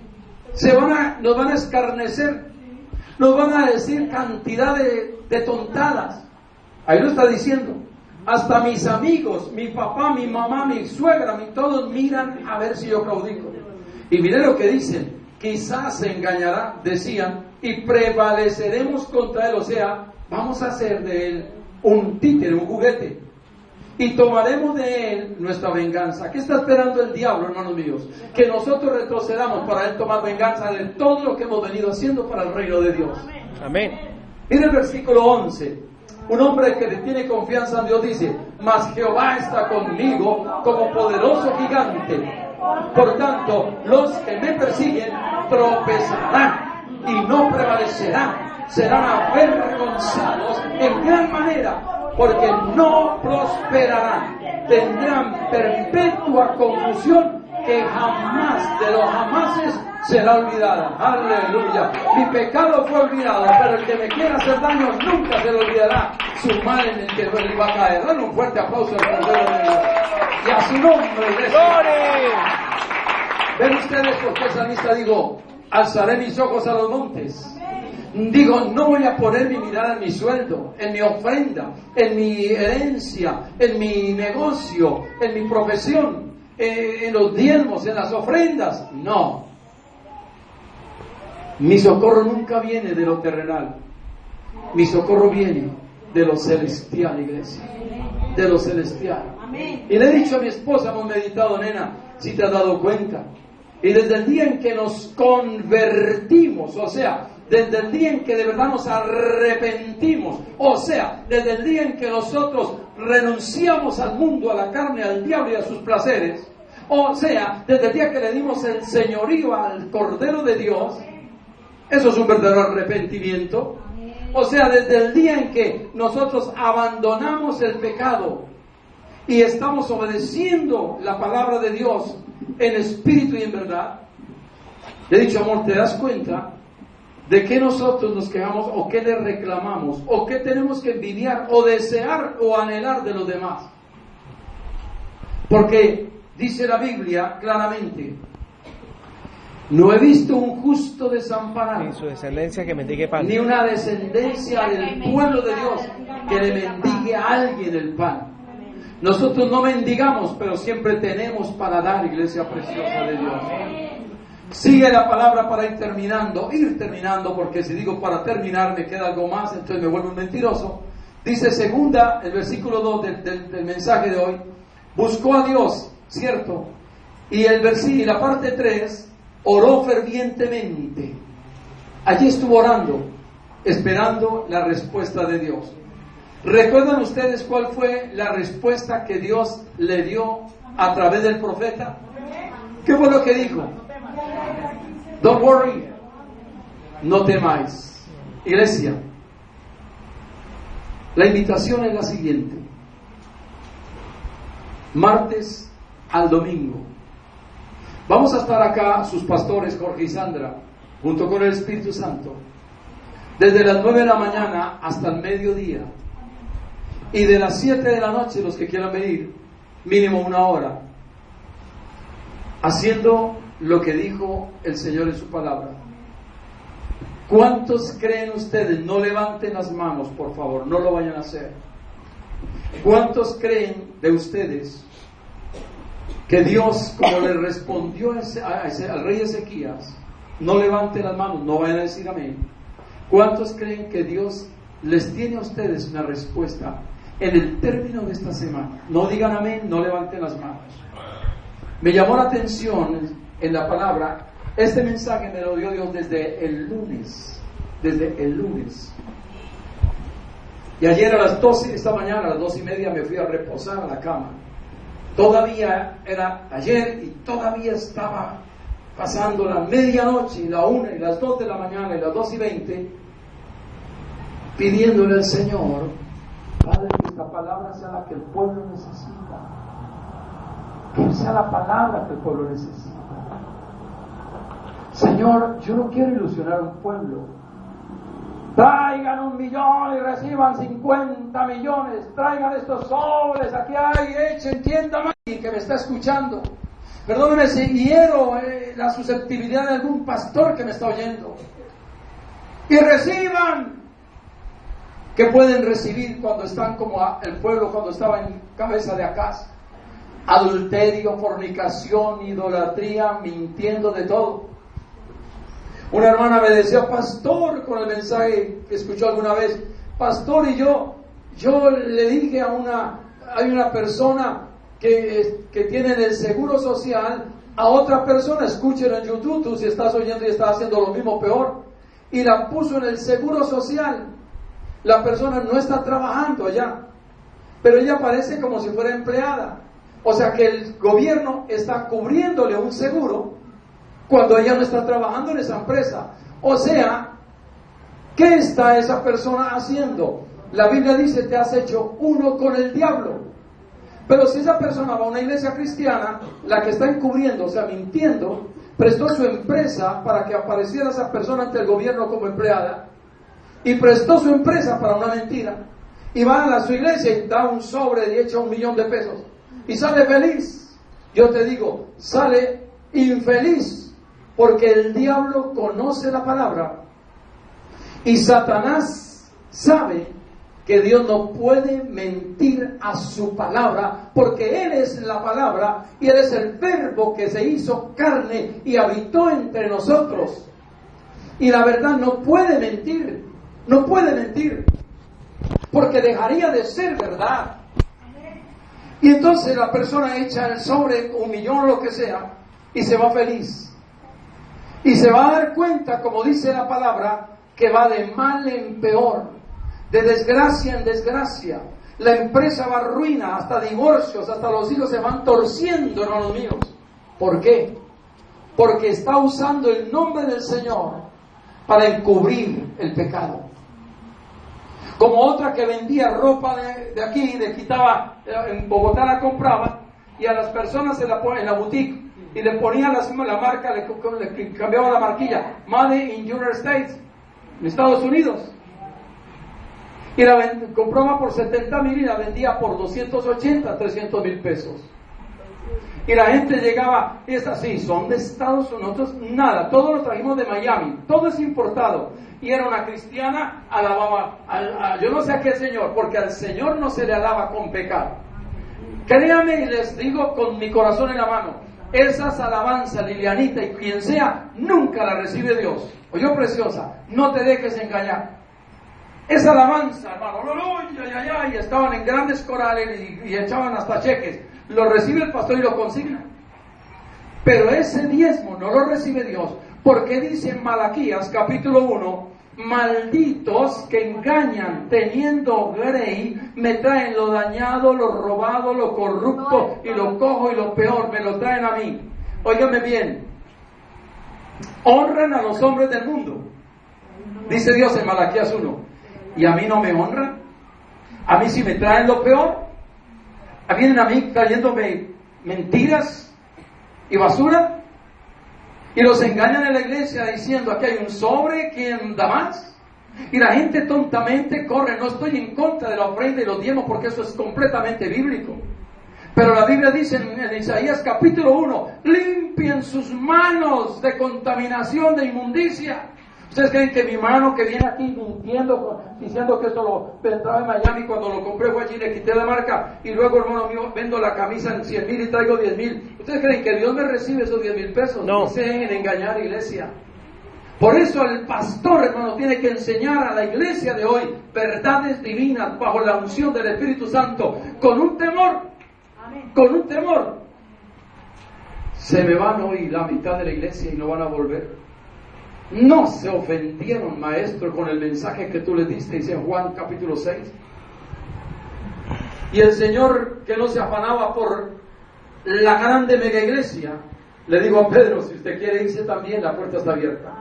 A: Nos van a escarnecer, nos van a decir cantidad de tontadas. Ahí lo está diciendo. Hasta mis amigos, mi papá, mi mamá, mi suegra, todos miran a ver si yo claudico. Y mire lo que dicen. Quizás se engañará, decían, y prevaleceremos contra él. O sea, vamos a hacer de él un títere, un juguete. Y tomaremos de él nuestra venganza. ¿Qué está esperando el diablo, hermanos míos? Que nosotros retrocedamos para él tomar venganza de todo lo que hemos venido haciendo para el reino de Dios.
B: Amén.
A: Mira el versículo 11. Un hombre que tiene confianza en Dios dice, mas Jehová está conmigo como poderoso gigante. Por tanto, los que me persiguen tropezarán y no prevalecerán. Serán avergonzados en gran manera, porque no prosperarán, tendrán perpetua confusión que jamás de los jamases será olvidada. Aleluya. Mi pecado fue olvidado, pero el que me quiera hacer daño nunca se le olvidará su mal en el que le va a caer. Dale un fuerte aplauso al Cordero de Dios. Y a su nombre. Ven ustedes porque el salmista digo, alzaré mis ojos a los montes. Digo, no voy a poner mi mirada en mi sueldo, en mi ofrenda, en mi herencia, en mi negocio, en mi profesión, en los diezmos, en las ofrendas. No. Mi socorro nunca viene de lo terrenal. Mi socorro viene de lo celestial, iglesia. De lo celestial. Y le he dicho a mi esposa, hemos meditado, nena, si te has dado cuenta. Y desde el día en que nos convertimos, o sea, desde el día en que de verdad nos arrepentimos, o sea, desde el día en que nosotros renunciamos al mundo, a la carne, al diablo y a sus placeres, o sea, desde el día que le dimos el señorío al Cordero de Dios, eso es un verdadero arrepentimiento. O sea, desde el día en que nosotros abandonamos el pecado y estamos obedeciendo la palabra de Dios en espíritu y en verdad, le he dicho, amor, ¿te das cuenta de qué nosotros nos quejamos o qué le reclamamos o qué tenemos que envidiar o desear o anhelar de los demás? Porque dice la Biblia claramente, no he visto un justo desamparado,
B: Ni su descendencia que mendigue pan.
A: ni una descendencia del pueblo de Dios que le mendigue a alguien el pan. Nosotros no mendigamos, pero siempre tenemos para dar, iglesia preciosa de Dios. Sigue la palabra para ir terminando, porque si digo para terminar me queda algo más, entonces me vuelvo un mentiroso. Dice segunda, el versículo 2 del mensaje de hoy, buscó a Dios, ¿cierto? Y la parte 3, oró fervientemente. Allí estuvo orando, esperando la respuesta de Dios. ¿Recuerdan ustedes cuál fue la respuesta que Dios le dio a través del profeta? ¿Qué fue lo que dijo? Don't worry, no temáis. Iglesia, la invitación es la siguiente. Martes al domingo vamos a estar acá, sus pastores Jorge y Sandra, junto con el Espíritu Santo, desde las 9 de la mañana hasta el mediodía, y de las 7 de la noche, los que quieran venir, mínimo 1 hora, haciendo lo que dijo el Señor en su palabra. ¿Cuántos creen ustedes? No levanten las manos, por favor, no lo vayan a hacer. ¿Cuántos creen de ustedes que Dios, como le respondió al rey Ezequías, no levanten las manos, no vayan a decir amén? ¿Cuántos creen que Dios les tiene a ustedes una respuesta en el término de esta semana? No digan amén, no levanten las manos. Me llamó la atención en la palabra, este mensaje me lo dio Dios desde el lunes. Y ayer a las 12, esta mañana a las 2:30 me fui a reposar a la cama. Todavía era ayer y todavía estaba pasando la medianoche, y la 1 y las 2 de la mañana y las 2:20, pidiéndole al Señor, Padre, que esta palabra sea la que el pueblo necesita, que sea la palabra que el pueblo necesita. Señor, yo no quiero ilusionar a un pueblo. Traigan 1 millón y reciban 50 millones. Traigan estos sobres, aquí hay, entiéndame, que me está escuchando. Perdóneme si hiero la susceptibilidad de algún pastor que me está oyendo. Y reciban. ¿Qué pueden recibir cuando están como el pueblo cuando estaba en cabeza de Acaz? Adulterio, fornicación, idolatría, mintiendo de todo. Una hermana me decía, pastor, con el mensaje que escuchó alguna vez, pastor, y yo le dije hay una persona que tiene el seguro social, a otra persona, escúchelo en YouTube, tú si estás oyendo y estás haciendo lo mismo, peor, y la puso en el seguro social. La persona no está trabajando allá, pero ella parece como si fuera empleada. O sea que el gobierno está cubriéndole un seguro cuando ella no está trabajando en esa empresa. O sea, ¿qué está esa persona haciendo? La Biblia dice, te has hecho uno con el diablo. Pero si esa persona va a una iglesia cristiana, la que está encubriendo, o sea, mintiendo, prestó su empresa para que apareciera esa persona ante el gobierno como empleada, y prestó su empresa para una mentira, y va a su iglesia y da un sobre y echa $1 millón de pesos, y sale feliz. Yo te digo, sale infeliz, porque el diablo conoce la palabra y Satanás sabe que Dios no puede mentir a su palabra, porque Él es la palabra y Él es el verbo que se hizo carne y habitó entre nosotros. Y la verdad no puede mentir, porque dejaría de ser verdad. Y entonces la persona echa el sobre, $1 millón o lo que sea, y se va feliz. Y se va a dar cuenta, como dice la palabra, que va de mal en peor, de desgracia en desgracia. La empresa va a ruina, hasta divorcios, hasta los hijos se van torciendo, hermanos míos. ¿Por qué? Porque está usando el nombre del Señor para encubrir el pecado. Como otra que vendía ropa de aquí, le quitaba, en Bogotá la compraba, y a las personas se la pone en la boutique, y le ponía la marca, le cambiaba la marquilla, Made in United States, en Estados Unidos. Y la compraba por 70,000 y la vendía por 280, 300,000 pesos. Y la gente llegaba, es así, son de Estados Unidos, nada, todo lo trajimos de Miami, todo es importado. Y era una cristiana, alababa, yo no sé a qué Señor, porque al Señor no se le alaba con pecado. Créame y les digo con mi corazón en la mano, esas alabanzas, Lilianita y quien sea, nunca la recibe Dios. Oye, preciosa, no te dejes engañar. Esa alabanza, hermano, y estaban en grandes corales y echaban hasta cheques. Lo recibe el pastor y lo consigna. Pero ese diezmo no lo recibe Dios, porque dice en Malaquías capítulo 1, malditos que engañan teniendo grey, me traen lo dañado, lo robado, lo corrupto y lo cojo y lo peor, me lo traen a mí. Óigame bien, honran a los hombres del mundo, dice Dios en Malaquías 1. ¿Y a mí no me honran? ¿A mí sí me traen lo peor? ¿Vienen a mí trayéndome mentiras y basura? Y los engañan en la iglesia diciendo, aquí hay un sobre, ¿quién da más? Y la gente tontamente corre. No estoy en contra de la ofrenda y los diezmos porque eso es completamente bíblico. Pero la Biblia dice en Isaías capítulo 1, limpien sus manos de contaminación, de inmundicia. ¿Ustedes creen que mi hermano que viene aquí mintiendo, diciendo que eso lo entraba en Miami, cuando lo compré fue allí, le quité la marca y luego, hermano mío, vendo la camisa en 100,000 y traigo 10,000? ¿Ustedes creen que Dios me recibe esos 10,000 pesos?
B: No.
A: No se dejen en engañar, iglesia. Por eso el pastor, hermano, tiene que enseñar a la iglesia de hoy verdades divinas bajo la unción del Espíritu Santo, con un temor. Amén. Con un temor. Se me van hoy la mitad de la iglesia y no van a volver. No se ofendieron, maestro, con el mensaje que tú les diste, dice en Juan capítulo 6. Y el Señor, que no se afanaba por la grande mega iglesia, le digo a Pedro, si usted quiere irse también, la puerta está abierta.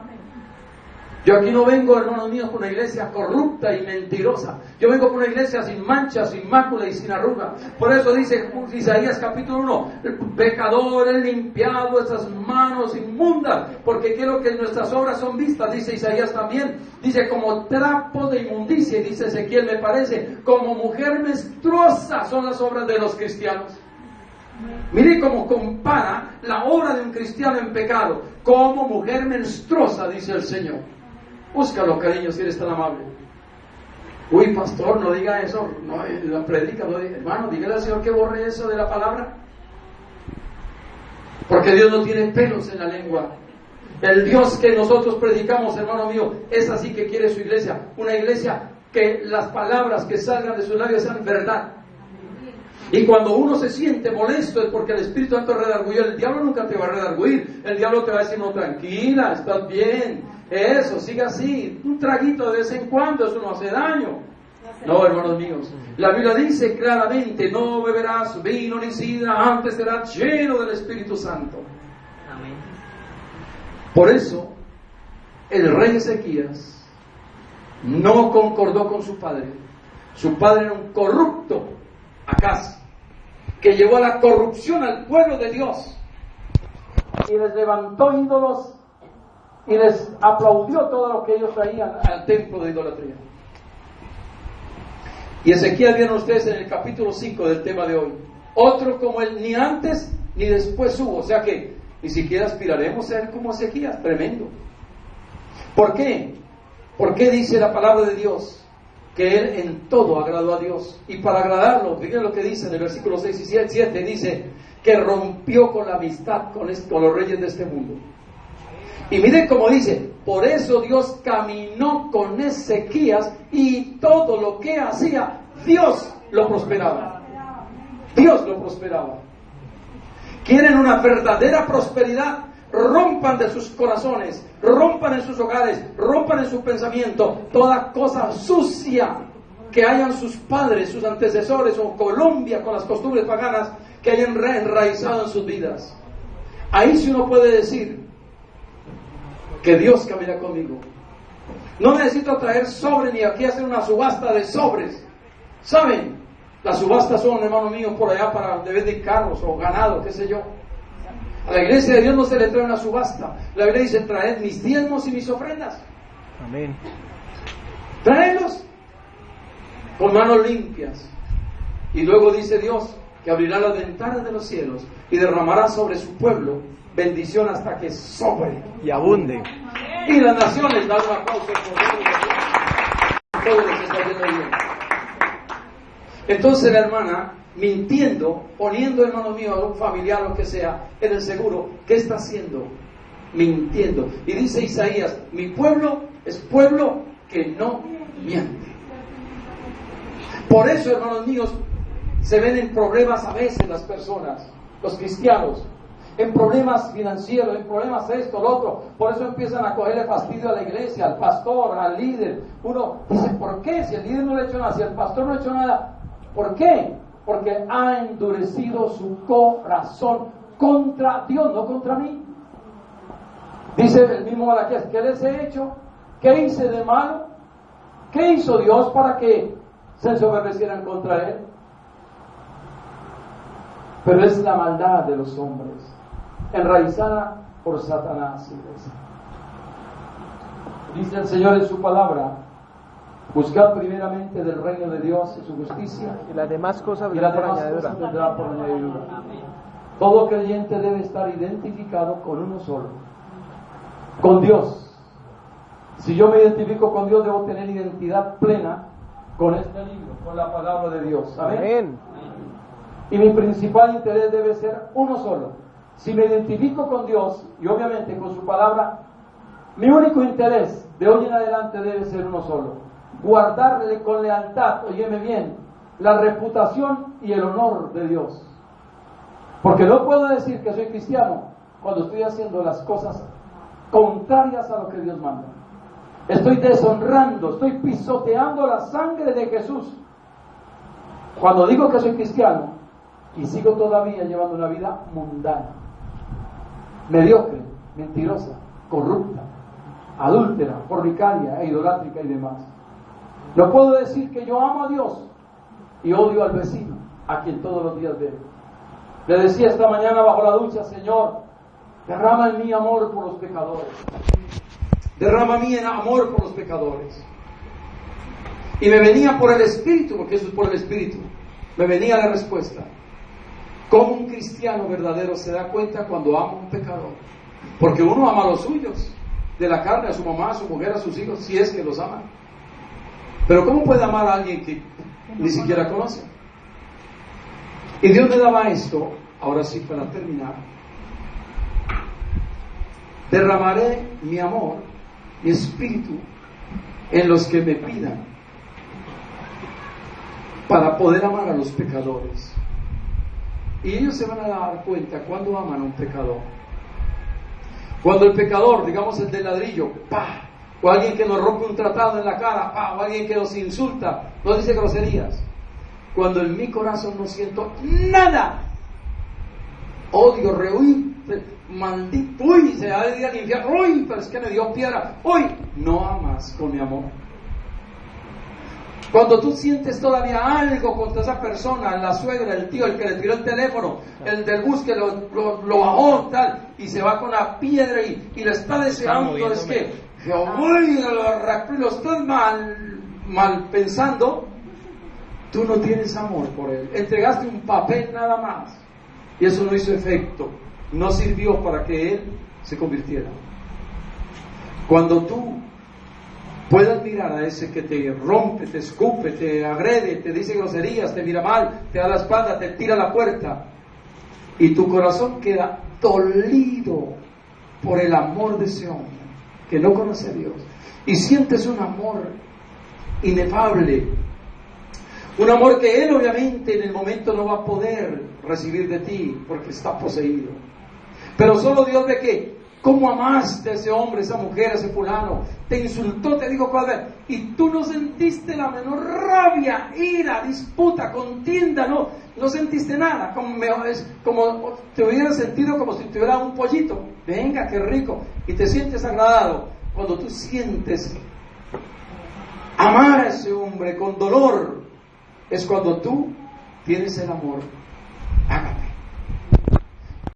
A: Yo aquí no vengo, hermanos míos, por una iglesia corrupta y mentirosa. Yo vengo por una iglesia sin mancha, sin mácula y sin arruga. Por eso dice Isaías capítulo 1, el pecador es limpiado, esas manos inmundas, porque quiero que nuestras obras son vistas, dice Isaías también. Dice, como trapo de inmundicia, y dice Ezequiel, me parece, como mujer menstruosa son las obras de los cristianos. Mire cómo compara la obra de un cristiano en pecado, como mujer menstruosa, dice el Señor. Búscalo, cariño, si eres tan amable. Uy, pastor, no diga eso. No, la predica, no diga, hermano, dígale al Señor que borre eso de la palabra. Porque Dios no tiene pelos en la lengua. El Dios que nosotros predicamos, hermano mío, es así que quiere su iglesia. Una iglesia que las palabras que salgan de sus labios sean verdad. Y cuando uno se siente molesto es porque el Espíritu Santo redarguyó. El diablo nunca te va a redarguir. El diablo te va a decir, no, tranquila, estás bien. Eso, siga así. Un traguito de vez en cuando, eso no hace daño. No, hermanos míos. La Biblia dice claramente, no beberás vino ni sidra, antes serás lleno del Espíritu Santo. Amén. Por eso, el rey Ezequías no concordó con su padre. Su padre era un corrupto, Acaz, que llevó a la corrupción al pueblo de Dios y les levantó ídolos y les aplaudió todo lo que ellos traían al templo de idolatría. Y Ezequiel, vieron ustedes en el capítulo 5 del tema de hoy, otro como él ni antes ni después hubo. O sea que ni siquiera aspiraremos a ser como Ezequías. Tremendo. ¿Por qué? ¿Por qué dice la palabra de Dios que él en todo agradó a Dios? Y para agradarlo, miren lo que dice en el versículo 6 y 7, dice que rompió con la amistad con los reyes de este mundo. Y miren cómo dice, por eso Dios caminó con Ezequías y todo lo que hacía, Dios lo prosperaba. Dios lo prosperaba. ¿Quieren una verdadera prosperidad? rompan de sus corazones, rompan en sus hogares, rompan en su pensamiento toda cosa sucia que hayan sus padres, sus antecesores o Colombia con las costumbres paganas que hayan enraizado en sus vidas. Ahí sí uno puede decir que Dios camina conmigo. No necesito traer sobre ni aquí hacer una subasta de sobres. ¿Saben? Las subastas son, hermano mío, por allá para de vender carros o ganado, qué sé yo. A la iglesia de Dios no se le trae una subasta. La Biblia dice, traed mis diezmos y mis ofrendas.
B: Amén.
A: Traedlos con manos limpias. Y luego dice Dios que abrirá las ventanas de los cielos y derramará sobre su pueblo bendición hasta que sobre
B: y abunde.
A: Y las naciones dan un aplauso por todo lo que está yendo bien. Entonces la hermana, mintiendo, poniendo, hermano mío, a un familiar o lo que sea, en el seguro, ¿qué está haciendo? Mintiendo. Y dice Isaías, mi pueblo es pueblo que no miente. Por eso, hermanos míos, se ven en problemas a veces las personas, los cristianos, en problemas financieros, en problemas esto, lo otro. Por eso empiezan a cogerle fastidio a la iglesia, al pastor, al líder. Uno dice, ¿por qué? Si el líder no le ha hecho nada, si el pastor no ha hecho nada, ¿por qué? Porque ha endurecido su corazón contra Dios, no contra mí. Dice el mismo Malaquías, ¿qué les he hecho? ¿Qué hice de malo? ¿Qué hizo Dios para que se ensoberbecieran contra Él? Pero es la maldad de los hombres, enraizada por Satanás. Dice el Señor en su palabra, buscad primeramente del reino de Dios y su justicia,
B: Y las demás cosas
A: y las
B: vendrán por
A: demás
B: añadidura.
A: cosas vendrán por añadidura. Todo creyente debe estar identificado con uno solo, con Dios. Si yo me identifico con Dios, debo tener identidad plena con este libro, con la palabra de Dios. Amén.
B: Amén.
A: Y mi principal interés debe ser uno solo. Si me identifico con Dios y obviamente con su palabra, mi único interés de hoy en adelante debe ser uno solo: guardarle con lealtad, óyeme bien, la reputación y el honor de Dios. Porque no puedo decir que soy cristiano cuando estoy haciendo las cosas contrarias a lo que Dios manda. Estoy deshonrando, estoy pisoteando la sangre de Jesús cuando digo que soy cristiano y sigo todavía llevando una vida mundana, mediocre, mentirosa, corrupta, adúltera, fornicaria e idolátrica y demás. No puedo decir que yo amo a Dios y odio al vecino, a quien todos los días veo. Le decía esta mañana bajo la ducha, Señor, derrama en mí amor por los pecadores. Derrama en mí amor por los pecadores. Y me venía por el Espíritu, porque eso es por el Espíritu, me venía la respuesta. ¿Cómo un cristiano verdadero se da cuenta cuando ama a un pecador? Porque uno ama a los suyos, de la carne, a su mamá, a su mujer, a sus hijos, si es que los aman. Pero ¿cómo puede amar a alguien que ni siquiera conoce? Y Dios me daba esto, ahora sí para terminar. Derramaré mi amor, mi espíritu, en los que me pidan, para poder amar a los pecadores. Y ellos se van a dar cuenta cuando aman a un pecador. Cuando el pecador, digamos el del ladrillo, ¡pah!, o alguien que nos rompe un tratado en la cara, ¡pah!, o alguien que nos insulta, nos dice groserías. Cuando en mi corazón no siento nada, odio, rehuí, maldito, uy, se va a ir al infierno, uy, pero es que me dio piedra, uy, no amas con mi amor. Cuando tú sientes todavía algo contra esa persona, la suegra, el tío, el que le tiró el teléfono, el del bus que lo bajó, tal, y se va con la piedra y le está deseando, es que, uy, lo estás mal pensando, tú no tienes amor por él. Entregaste un papel nada más, y eso no hizo efecto, no sirvió para que él se convirtiera. Cuando tú puedas mirar a ese que te rompe, te escupe, te agrede, te dice groserías, te mira mal, te da la espalda, te tira la puerta, y tu corazón queda dolido por el amor de ese hombre que no conoce a Dios, y sientes un amor inefable, un amor que él obviamente en el momento no va a poder recibir de ti porque está poseído, pero solo Dios ve que ¿Cómo amaste a ese hombre, esa mujer, a ese fulano? Te insultó, te dijo cosas, y tú no sentiste la menor rabia, ira, disputa, contienda, no sentiste nada. Es como te hubieras sentido como si tuviera un pollito. Venga, qué rico. Y te sientes agradado. Cuando tú sientes amar a ese hombre con dolor, es cuando tú tienes el amor